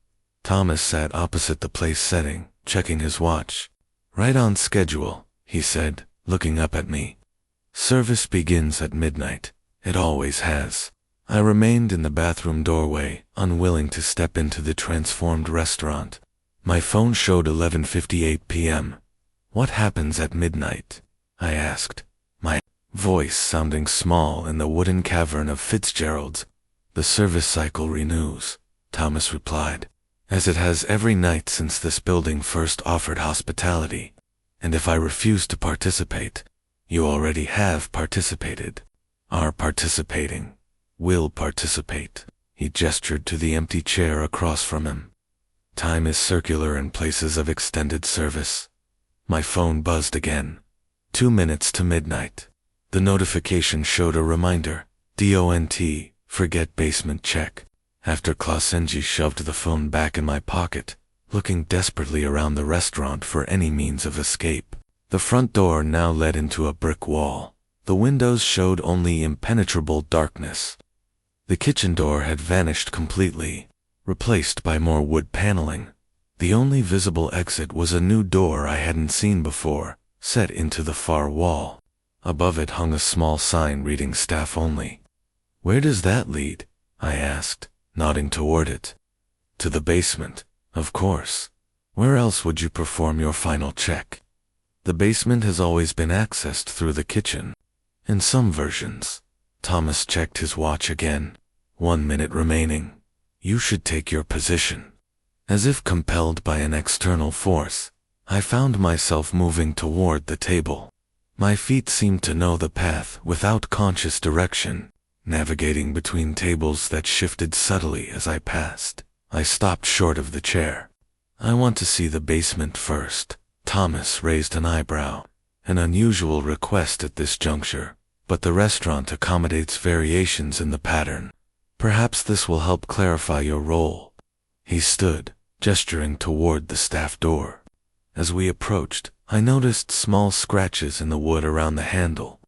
Thomas sat opposite the place setting, checking his watch. "Right on schedule," he said, looking up at me. "Service begins at midnight. It always has." I remained in the bathroom doorway, unwilling to step into the transformed restaurant. My phone showed 11:58 p.m. "What happens at midnight?" I asked, my voice sounding small in the wooden cavern of Fitzgerald's. "The service cycle renews," Thomas replied, "as it has every night since this building first offered hospitality. And if I refuse to participate, you already have participated, are participating, will participate." He gestured to the empty chair across from him. "Time is circular in places of extended service." My phone buzzed again. 2 minutes to midnight. The notification showed a reminder. DONT, forget basement check. After Klasenji shoved the phone back in my pocket, looking desperately around the restaurant for any means of escape. The front door now led into a brick wall. The windows showed only impenetrable darkness. The kitchen door had vanished completely, replaced by more wood paneling. The only visible exit was a new door I hadn't seen before, set into the far wall. Above it hung a small sign reading "Staff Only." "Where does that lead?" I asked, nodding toward it. "To the basement, of course. Where else would you perform your final check?" "The basement has always been accessed through the kitchen. In some versions." Thomas checked his watch again. 1 minute remaining. "You should take your position." As if compelled by an external force, I found myself moving toward the table. My feet seemed to know the path without conscious direction, navigating between tables that shifted subtly as I passed. I stopped short of the chair. "I want to see the basement first." Thomas raised an eyebrow. An unusual request at this juncture, but the restaurant accommodates variations in the pattern. "Perhaps this will help clarify your role." He stood, gesturing toward the staff door. As we approached, I noticed small scratches in the wood around the handle,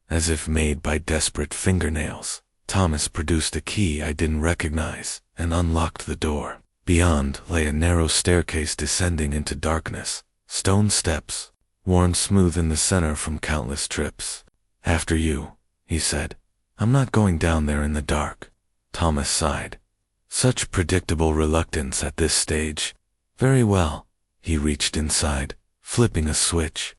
as if made by desperate fingernails. Thomas produced a key I didn't recognize and unlocked the door. Beyond lay a narrow staircase descending into darkness, stone steps, worn smooth in the center from countless trips. "After you," he said. "I'm not going down there in the dark." Thomas sighed. Such predictable reluctance at this stage. "Very well." He reached inside, flipping a switch.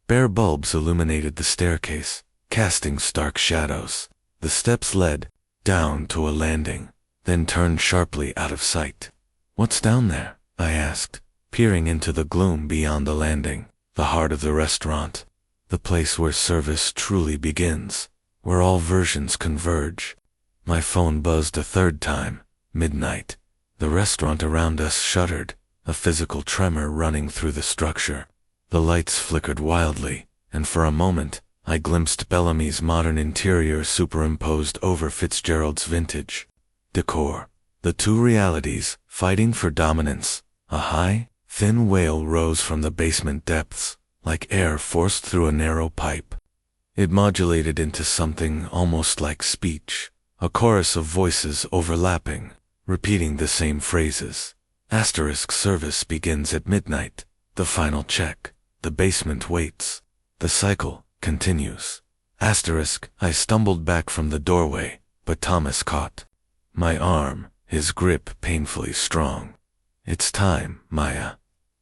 Bare bulbs illuminated the staircase, casting stark shadows. The steps led down to a landing, then turned sharply out of sight. "What's down there?" I asked, peering into the gloom beyond the landing. "The heart of the restaurant. The place where service truly begins, where all versions converge. My phone buzzed a third time. Midnight. The restaurant around us shuddered, a physical tremor running through the structure. The lights flickered wildly, and for a moment, I glimpsed Bellamy's modern interior superimposed over Fitzgerald's vintage decor. The two realities, fighting for dominance. A high, thin wail rose from the basement depths, like air forced through a narrow pipe. It modulated into something almost like speech, a chorus of voices overlapping, repeating the same phrases. Asterisk service begins at midnight. The final check. The basement waits. The cycle continues. Asterisk. I stumbled back from the doorway, but Thomas caught my arm, his grip painfully strong. It's time, Maya.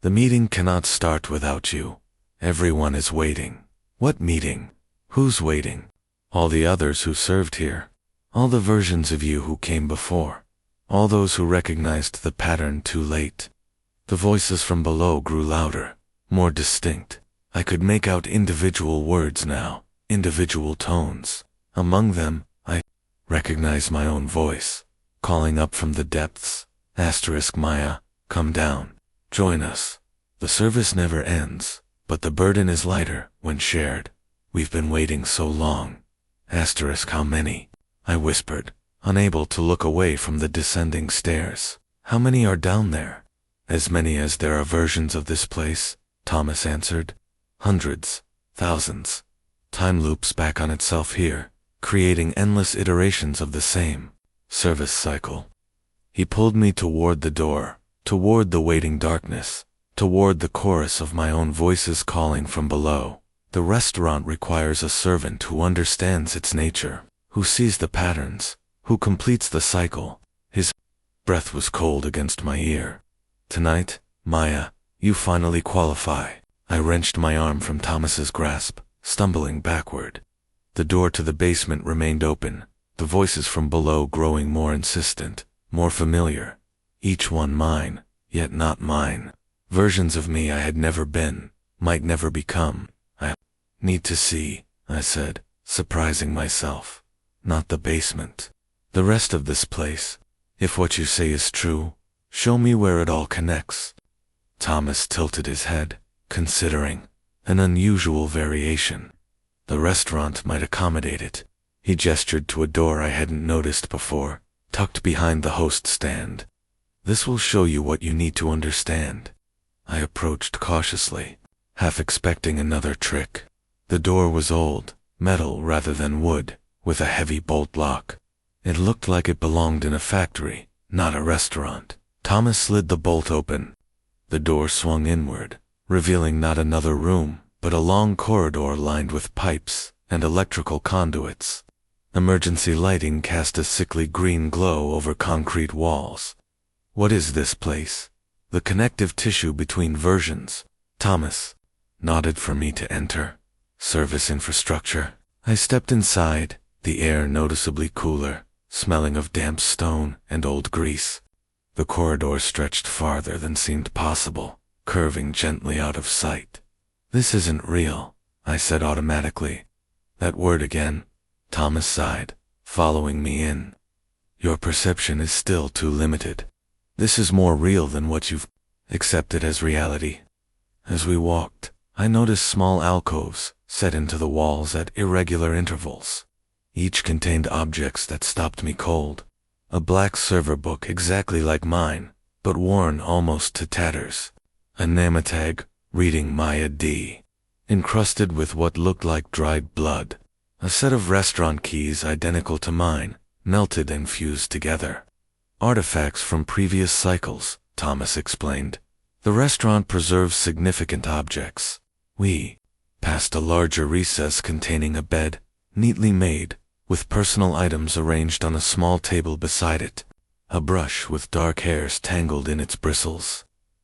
The meeting cannot start without you. Everyone is waiting. What meeting? Who's waiting? All the others who served here. All the versions of you who came before. All those who recognized the pattern too late. The voices from below grew louder, more distinct. I could make out individual words now, individual tones. Among them, I recognized my own voice, calling up from the depths. Asterisk Maya, come down. Join us. The service never ends, but the burden is lighter when shared. We've been waiting so long. Asterisk how many? I whispered, unable to look away from the descending stairs. How many are down there? As many as there are versions of this place, Thomas answered. Hundreds, thousands. Time loops back on itself here, creating endless iterations of the same service cycle. He pulled me toward the door, toward the waiting darkness, toward the chorus of my own voices calling from below. The restaurant requires a servant who understands its nature, who sees the patterns, who completes the cycle. His breath was cold against my ear. Tonight, Maya, you finally qualify. I wrenched my arm from Thomas's grasp, stumbling backward. The door to the basement remained open, the voices from below growing more insistent, more familiar. Each one mine, yet not mine. Versions of me I had never been, might never become. I need to see, I said, surprising myself. Not the basement. The rest of this place. If what you say is true, show me where it all connects. Thomas tilted his head, considering. An unusual variation. The restaurant might accommodate it. He gestured to a door I hadn't noticed before, tucked behind the host stand. This will show you what you need to understand. I approached cautiously, half expecting another trick. The door was old, metal rather than wood, with a heavy bolt lock. It looked like it belonged in a factory, not a restaurant. Thomas slid the bolt open. The door swung inward, revealing not another room, but a long corridor lined with pipes and electrical conduits. Emergency lighting cast a sickly green glow over concrete walls. What is this place? The connective tissue between versions. Thomas nodded for me to enter. Service infrastructure. I stepped inside, the air noticeably cooler, smelling of damp stone and old grease. The corridor stretched farther than seemed possible, curving gently out of sight. This isn't real, I said automatically. That word again. Thomas sighed, following me in. Your perception is still too limited. This is more real than what you've accepted as reality. As we walked, I noticed small alcoves set into the walls at irregular intervals. Each contained objects that stopped me cold. A black server book exactly like mine, but worn almost to tatters. A name tag reading Maya D, encrusted with what looked like dried blood. A set of restaurant keys identical to mine, melted and fused together. Artifacts from previous cycles, Thomas explained. The restaurant preserves significant objects. We passed a larger recess containing a bed, neatly made, with personal items arranged on a small table beside it. A brush with dark hairs tangled in its bristles.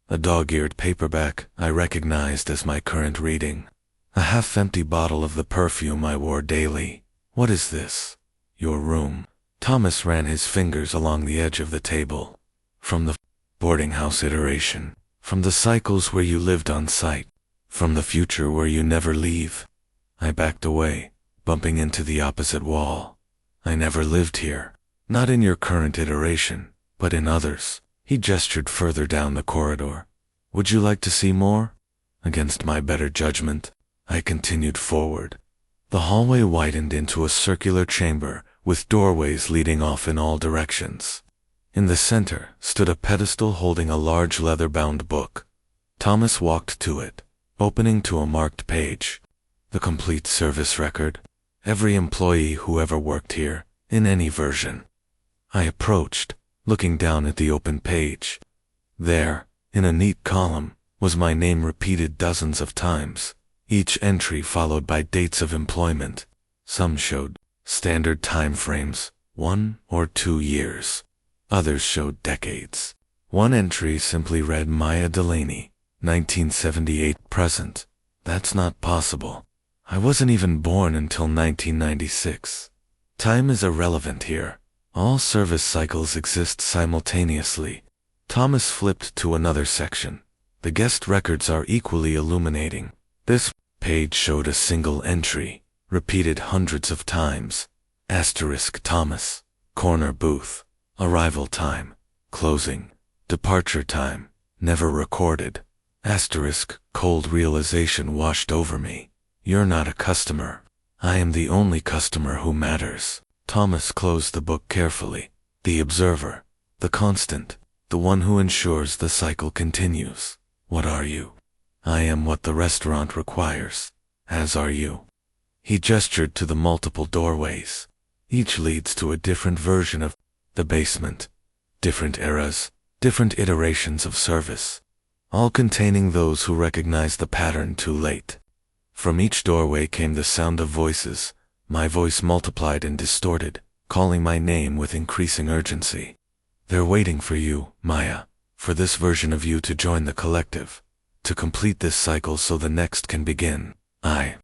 A dog-eared paperback I recognized as my current reading. A half-empty bottle of the perfume I wore daily. What is this? Your room. Thomas ran his fingers along the edge of the table. From the boarding house iteration. From the cycles where you lived on site. From the future where you never leave. I backed away, bumping into the opposite wall. I never lived here. Not in your current iteration, but in others. He gestured further down the corridor. Would you like to see more? Against my better judgment, I continued forward. The hallway widened into a circular chamber with doorways leading off in all directions. In the center stood a pedestal holding a large leather-bound book. Thomas walked to it, opening to a marked page. The complete service record. Every employee who ever worked here, in any version. I approached, looking down at the open page. There, in a neat column, was my name repeated dozens of times, each entry followed by dates of employment. Some showed standard time frames, 1 or 2 years. Others showed decades. One entry simply read Maya Delaney, 1978 present. That's not possible. I wasn't even born until 1996. Time is irrelevant here. All service cycles exist simultaneously. Thomas flipped to another section. The guest records are equally illuminating. This page showed a single entry, repeated hundreds of times. Asterisk Thomas, corner booth, arrival time, closing, departure time, never recorded. Asterisk, cold realization washed over me. You're not a customer. I am the only customer who matters. Thomas closed the book carefully. The observer, the constant, the one who ensures the cycle continues. What are you? I am what the restaurant requires, as are you. He gestured to the multiple doorways. Each leads to a different version of the basement. Different eras, different iterations of service, all containing those who recognize the pattern too late. From each doorway came the sound of voices, my voice multiplied and distorted, calling my name with increasing urgency. They're waiting for you, Maya, for this version of you to join the collective, to complete this cycle so the next can begin. I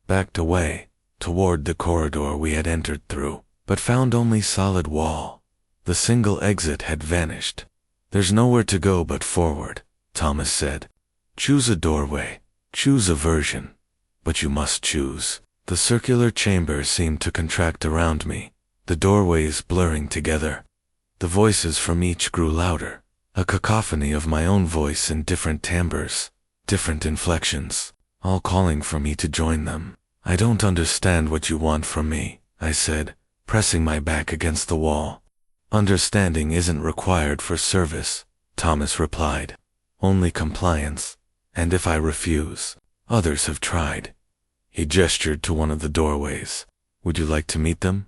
backed away, toward the corridor we had entered through, but found only solid wall. The single exit had vanished. There's nowhere to go but forward, Thomas said. Choose a doorway, choose a version. But you must choose. The circular chamber seemed to contract around me, the doorways blurring together. The voices from each grew louder, a cacophony of my own voice in different timbres, different inflections, all calling for me to join them. I don't understand what you want from me, I said, pressing my back against the wall. Understanding isn't required for service, Thomas replied. Only compliance. And if I refuse, others have tried. He gestured to one of the doorways. Would you like to meet them?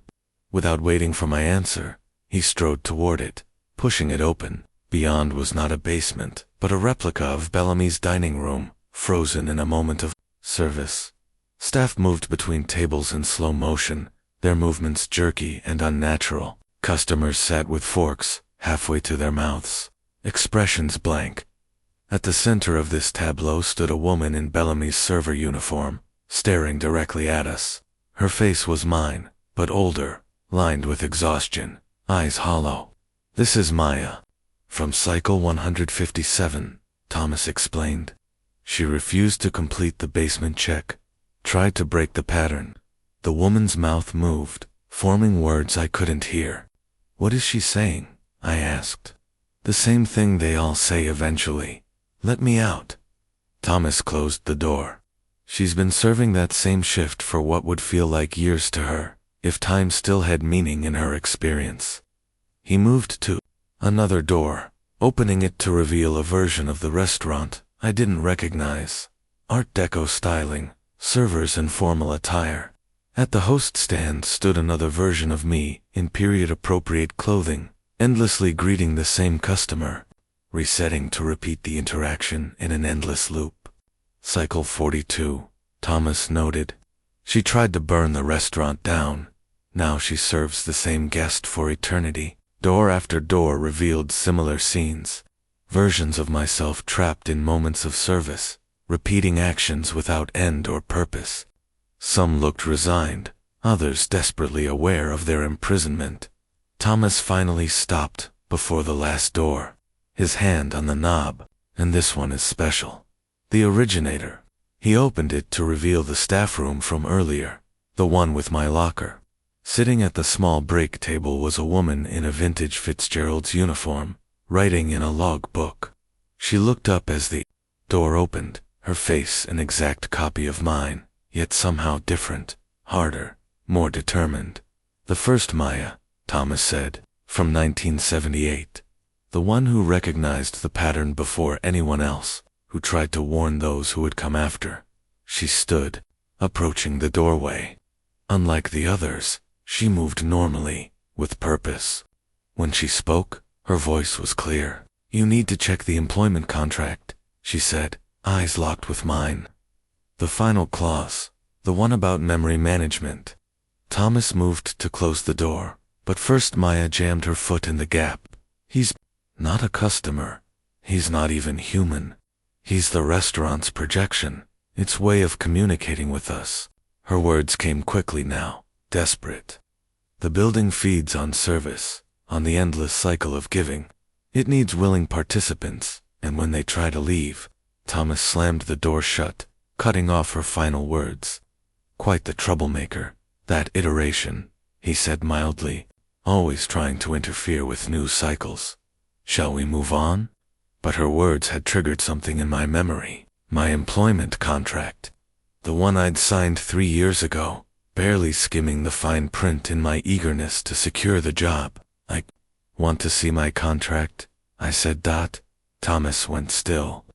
Without waiting for my answer, he strode toward it, pushing it open. Beyond was not a basement, but a replica of Bellamy's dining room, frozen in a moment of service. Staff moved between tables in slow motion, their movements jerky and unnatural. Customers sat with forks, halfway to their mouths, expressions blank. At the center of this tableau stood a woman in Bellamy's server uniform, staring directly at us. Her face was mine, but older, lined with exhaustion, eyes hollow. This is Maya. From Cycle 157, Thomas explained. She refused to complete the basement check, tried to break the pattern. The woman's mouth moved, forming words I couldn't hear. What is she saying? I asked. The same thing they all say eventually. Let me out. Thomas closed the door. She's been serving that same shift for what would feel like years to her, if time still had meaning in her experience. He moved to another door, opening it to reveal a version of the restaurant I didn't recognize. Art Deco styling, servers in formal attire. At the host stand stood another version of me in period-appropriate clothing, endlessly greeting the same customer, resetting to repeat the interaction in an endless loop. Cycle 42, Thomas noted. She tried to burn the restaurant down. Now she serves the same guest for eternity. Door after door revealed similar scenes. Versions of myself trapped in moments of service, repeating actions without end or purpose. Some looked resigned, others desperately aware of their imprisonment. Thomas finally stopped before the last door, his hand on the knob, and this one is special. The originator. He opened it to reveal the staff room from earlier, the one with my locker. Sitting at the small break table was a woman in a vintage Fitzgerald's uniform, writing in a log book. She looked up as the door opened, her face an exact copy of mine, yet somehow different, harder, more determined. "The first Maya," Thomas said, "from 1978. The one who recognized the pattern before anyone else, who tried to warn those who would come after." She stood, approaching the doorway. Unlike the others, she moved normally, with purpose. When she spoke, her voice was clear. "You need to check the employment contract," she said, eyes locked with mine. "The final clause, the one about memory management." Thomas moved to close the door, but first Maya jammed her foot in the gap. "He's not a customer. He's not even human. He's the restaurant's projection, its way of communicating with us." Her words came quickly now, desperate. "The building feeds on service, on the endless cycle of giving. It needs willing participants, and when they try to leave..." Thomas slammed the door shut, cutting off her final words. "Quite the troublemaker, that iteration," he said mildly, "always trying to interfere with new cycles. Shall we move on?" But her words had triggered something in my memory. My employment contract. The one I'd signed 3 years ago, barely skimming the fine print in my eagerness to secure the job. "I want to see my contract," I said. Thomas went still.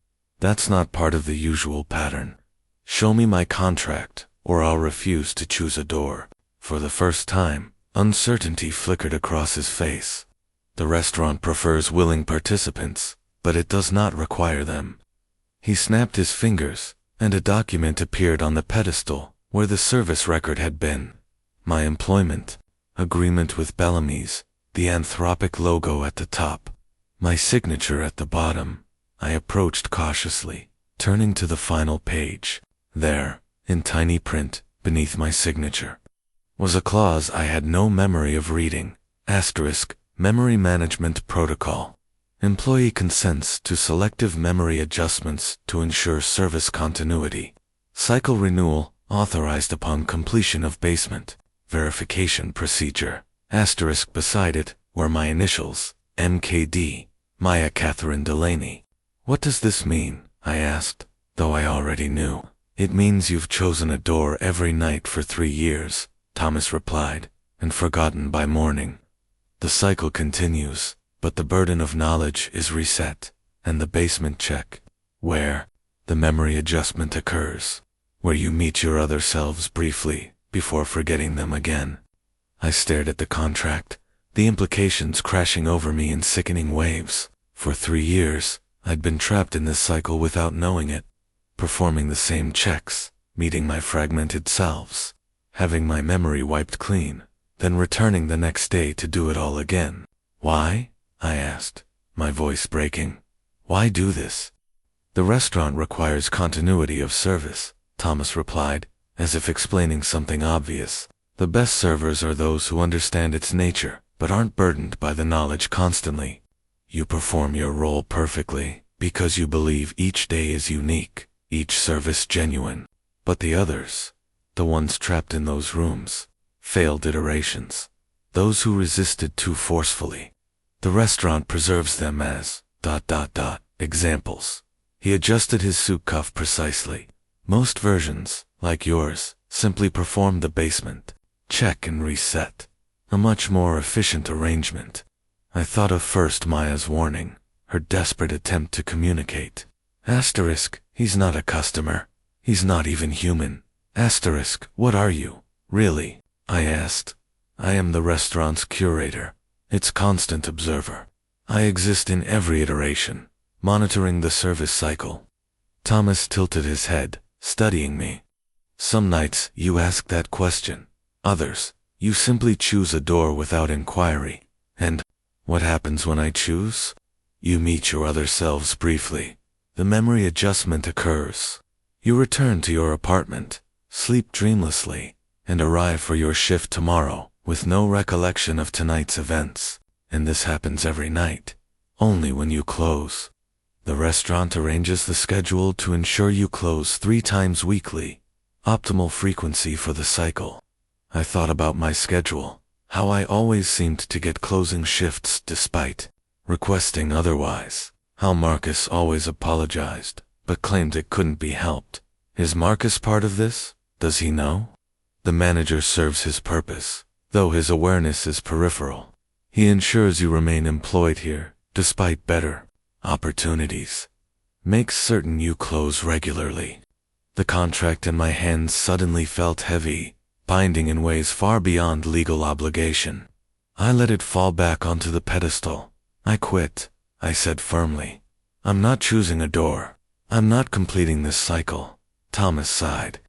"That's not part of the usual pattern. Show me my contract, or I'll refuse to choose a door." For the first time, uncertainty flickered across his face. "The restaurant prefers willing participants, but it does not require them." He snapped his fingers, and a document appeared on the pedestal where the service record had been. My employment agreement with Bellamy's, the Anthropic logo at the top, my signature at the bottom. I approached cautiously, turning to the final page. There, in tiny print, beneath my signature, was a clause I had no memory of reading. Memory Management Protocol. Employee consents to selective memory adjustments to ensure service continuity. Cycle renewal authorized upon completion of basement. Verification procedure. Beside it were my initials, MKD, Maya Catherine Delaney. "What does this mean?" I asked, though I already knew. "It means you've chosen a door every night for 3 years, Thomas replied, "and forgotten by morning. The cycle continues, but the burden of knowledge is reset, and the basement check, where the memory adjustment occurs, where you meet your other selves briefly before forgetting them again." I stared at the contract, the implications crashing over me in sickening waves. For 3 years, I'd been trapped in this cycle without knowing it, performing the same checks, meeting my fragmented selves, having my memory wiped clean, then returning the next day to do it all again. "Why?" I asked, my voice breaking. "Why do this?" "The restaurant requires continuity of service," Thomas replied, as if explaining something obvious. "The best servers are those who understand its nature, but aren't burdened by the knowledge constantly. You perform your role perfectly, because you believe each day is unique, each service genuine. But the others, the ones trapped in those rooms, failed iterations, those who resisted too forcefully. The restaurant preserves them as ... examples." He adjusted his suit cuff precisely. "Most versions, like yours, simply perform the basement check and reset. A much more efficient arrangement." I thought of first Maya's warning, her desperate attempt to communicate. He's not a customer. He's not even human. What are you, really?" I asked. "I am the restaurant's curator, its constant observer. I exist in every iteration, monitoring the service cycle." Thomas tilted his head, studying me. "Some nights you ask that question. Others, you simply choose a door without inquiry. And what happens when I choose? You meet your other selves briefly. The memory adjustment occurs. You return to your apartment, sleep dreamlessly, and arrive for your shift tomorrow with no recollection of tonight's events. And this happens every night. Only when you close. The restaurant arranges the schedule to ensure you close 3 times weekly. Optimal frequency for the cycle. I thought about my schedule, how I always seemed to get closing shifts despite requesting otherwise, how Marcus always apologized, but claimed it couldn't be helped. Is Marcus part of this? Does he know? The manager serves his purpose, though his awareness is peripheral. He ensures you remain employed here, despite better opportunities. Makes certain you close regularly. The contract in my hands suddenly felt heavy, binding in ways far beyond legal obligation. I let it fall back onto the pedestal. I quit, I said firmly. I'm not choosing a door. I'm not completing this cycle. Thomas sighed.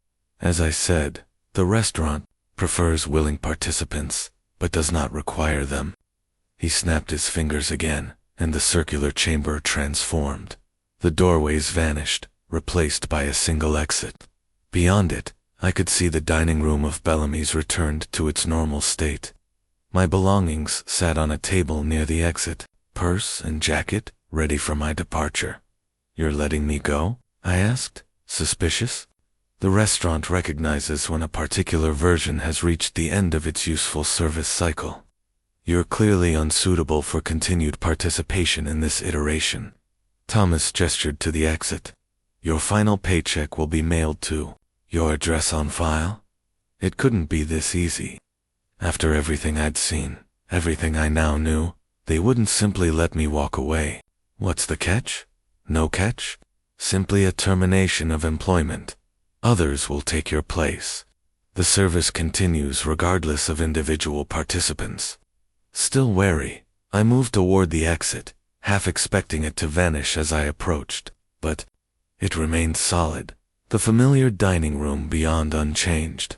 As I said, the restaurant prefers willing participants, but does not require them. He snapped his fingers again, and the circular chamber transformed. The doorways vanished, replaced by a single exit. Beyond it, I could see the dining room of Bellamy's returned to its normal state. My belongings sat on a table near the exit, purse and jacket, ready for my departure. You're letting me go? I asked, suspicious. The restaurant recognizes when a particular version has reached the end of its useful service cycle. You're clearly unsuitable for continued participation in this iteration. Thomas gestured to the exit. Your final paycheck will be mailed to your address on file? It couldn't be this easy. After everything I'd seen, everything I now knew, they wouldn't simply let me walk away. What's the catch? No catch? Simply a termination of employment. Others will take your place. The service continues regardless of individual participants. Still wary, I moved toward the exit, half expecting it to vanish as I approached, but it remained solid, the familiar dining room beyond unchanged.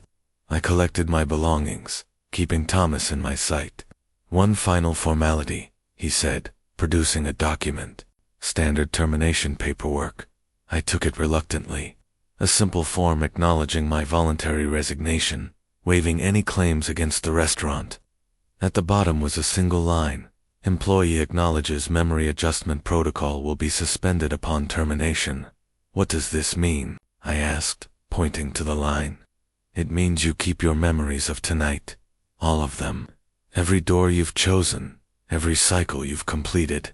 I collected my belongings, keeping Thomas in my sight. One final formality, he said, producing a document. Standard termination paperwork. I took it reluctantly. A simple form acknowledging my voluntary resignation, waiving any claims against the restaurant. At the bottom was a single line. Employee acknowledges memory adjustment protocol will be suspended upon termination. What does this mean? I asked, pointing to the line. It means you keep your memories of tonight. All of them. Every door you've chosen. Every cycle you've completed.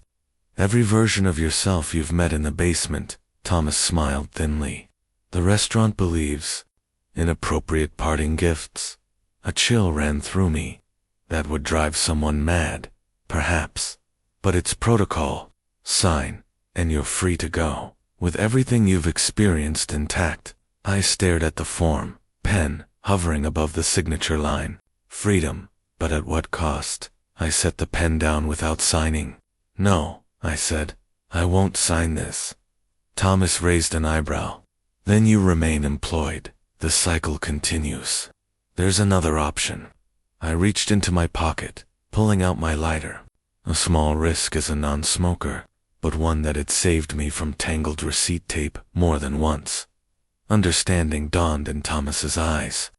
Every version of yourself you've met in the basement. Thomas smiled thinly. The restaurant believes in appropriate parting gifts. A chill ran through me. That would drive someone mad, perhaps. But it's protocol. Sign, and you're free to go. With everything you've experienced intact. I stared at the form, pen, hovering above the signature line. Freedom, but at what cost? I set the pen down without signing. No, I said. I won't sign this. Thomas raised an eyebrow. Then you remain employed. The cycle continues. There's another option. I reached into my pocket, pulling out my lighter. A small risk as a non-smoker, but one that had saved me from tangled receipt tape more than once. Understanding dawned in Thomas's eyes.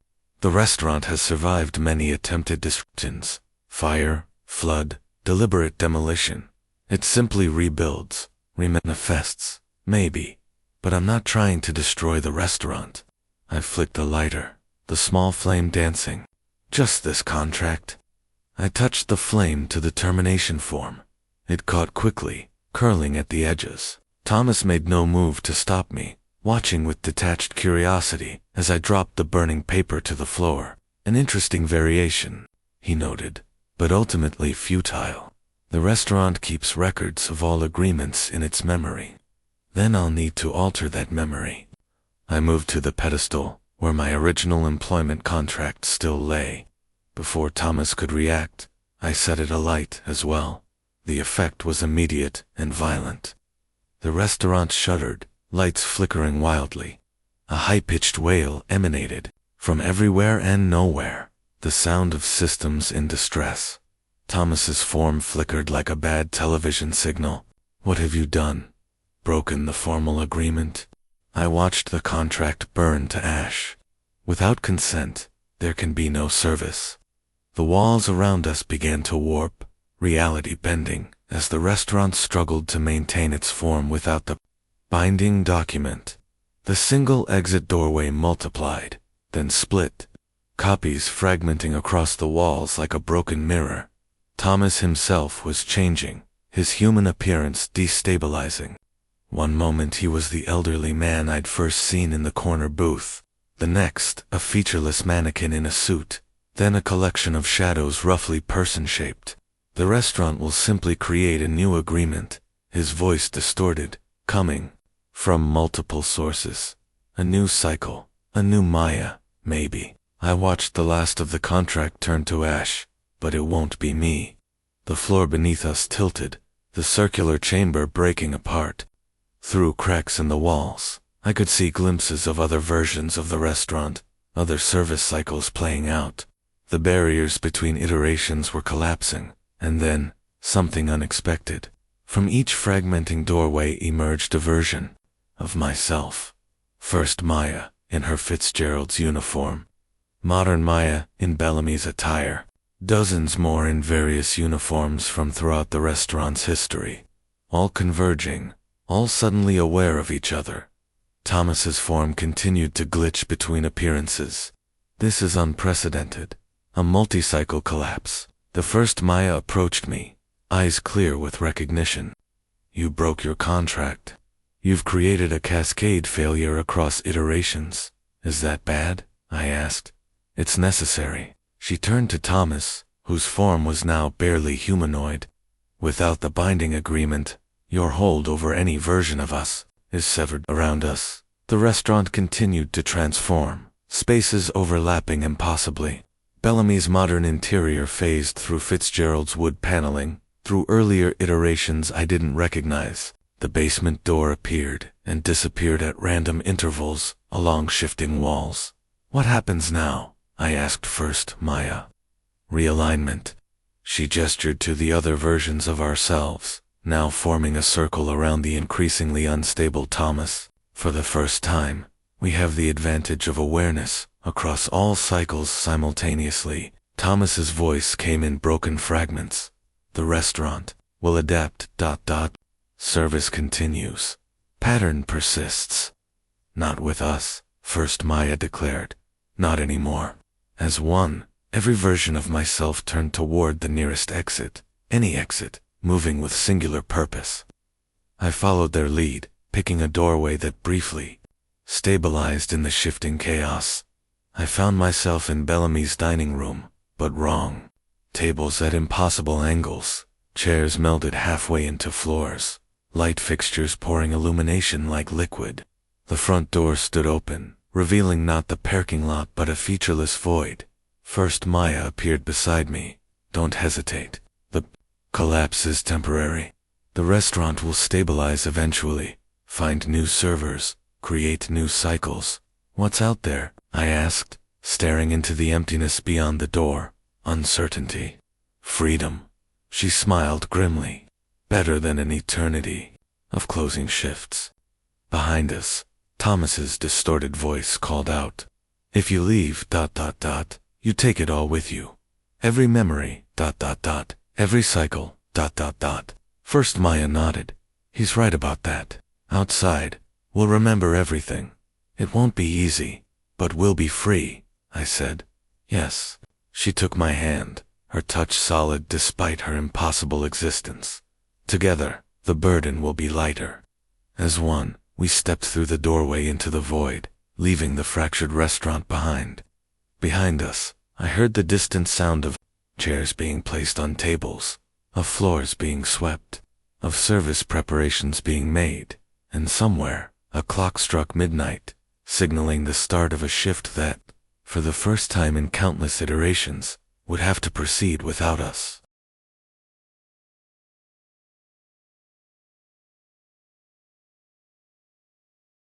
The restaurant has survived many attempted destructions. Fire, flood, deliberate demolition. It simply rebuilds, remanifests, maybe. But I'm not trying to destroy the restaurant. I flicked the lighter, the small flame dancing. Just this contract. I touched the flame to the termination form. It caught quickly, curling at the edges. Thomas made no move to stop me, watching with detached curiosity as I dropped the burning paper to the floor. An interesting variation, he noted, but ultimately futile. The restaurant keeps records of all agreements in its memory. Then I'll need to alter that memory. I moved to the pedestal, where my original employment contract still lay. Before Thomas could react, I set it alight as well. The effect was immediate and violent. The restaurant shuddered, lights flickering wildly. A high-pitched wail emanated from everywhere and nowhere, the sound of systems in distress. Thomas's form flickered like a bad television signal. What have you done? Broken the formal agreement? I watched the contract burn to ash. Without consent, there can be no service. The walls around us began to warp, reality bending as the restaurant struggled to maintain its form without the binding document. The single exit doorway multiplied, then split, copies fragmenting across the walls like a broken mirror. Thomas himself was changing, his human appearance destabilizing. One moment he was the elderly man I'd first seen in the corner booth, the next a featureless mannequin in a suit, then a collection of shadows roughly person-shaped. The restaurant will simply create a new agreement, his voice distorted, coming from multiple sources. A new cycle, a new Maya, maybe. I watched the last of the contract turn to ash, but it won't be me. The floor beneath us tilted, the circular chamber breaking apart. Through cracks in the walls, I could see glimpses of other versions of the restaurant, other service cycles playing out. The barriers between iterations were collapsing, and then, something unexpected. From each fragmenting doorway emerged a version of myself. First Maya, in her Fitzgerald's uniform. Modern Maya, in Bellamy's attire. Dozens more in various uniforms from throughout the restaurant's history. All converging, all suddenly aware of each other. Thomas's form continued to glitch between appearances. This is unprecedented. A multi-cycle collapse. The first Maya approached me, eyes clear with recognition. You broke your contract. You've created a cascade failure across iterations. Is that bad? I asked. It's necessary. She turned to Thomas, whose form was now barely humanoid. Without the binding agreement, your hold over any version of us is severed around us. The restaurant continued to transform, spaces overlapping impossibly. Bellamy's modern interior phased through Fitzgerald's wood paneling, through earlier iterations I didn't recognize. The basement door appeared and disappeared at random intervals along shifting walls. What happens now? I asked first Maya. Realignment. She gestured to the other versions of ourselves, now forming a circle around the increasingly unstable Thomas. For the first time, we have the advantage of awareness across all cycles simultaneously. Thomas's voice came in broken fragments. The restaurant will adapt. Service continues. Pattern persists. Not with us, first Maya declared. Not anymore. As one, every version of myself turned toward the nearest exit, any exit, moving with singular purpose. I followed their lead, picking a doorway that briefly stabilized in the shifting chaos. I found myself in Bellamy's dining room, but wrong. Tables at impossible angles, chairs melded halfway into floors, light fixtures pouring illumination like liquid. The front door stood open, revealing not the parking lot but a featureless void. First Maya appeared beside me. Don't hesitate. The collapse is temporary. The restaurant will stabilize eventually, find new servers, create new cycles. What's out there? I asked, staring into the emptiness beyond the door. Uncertainty. Freedom. She smiled grimly. Better than an eternity of closing shifts. Behind us, Thomas's distorted voice called out. If you leave, you take it all with you. Every memory, every cycle, First Maya nodded. He's right about that. Outside, we'll remember everything. It won't be easy, but we'll be free, I said. Yes. She took my hand, her touch solid despite her impossible existence. Together, the burden will be lighter. As one, we stepped through the doorway into the void, leaving the fractured restaurant behind. Behind us, I heard the distant sound of chairs being placed on tables, of floors being swept, of service preparations being made, and somewhere, a clock struck midnight, signaling the start of a shift that, for the first time in countless iterations, would have to proceed without us.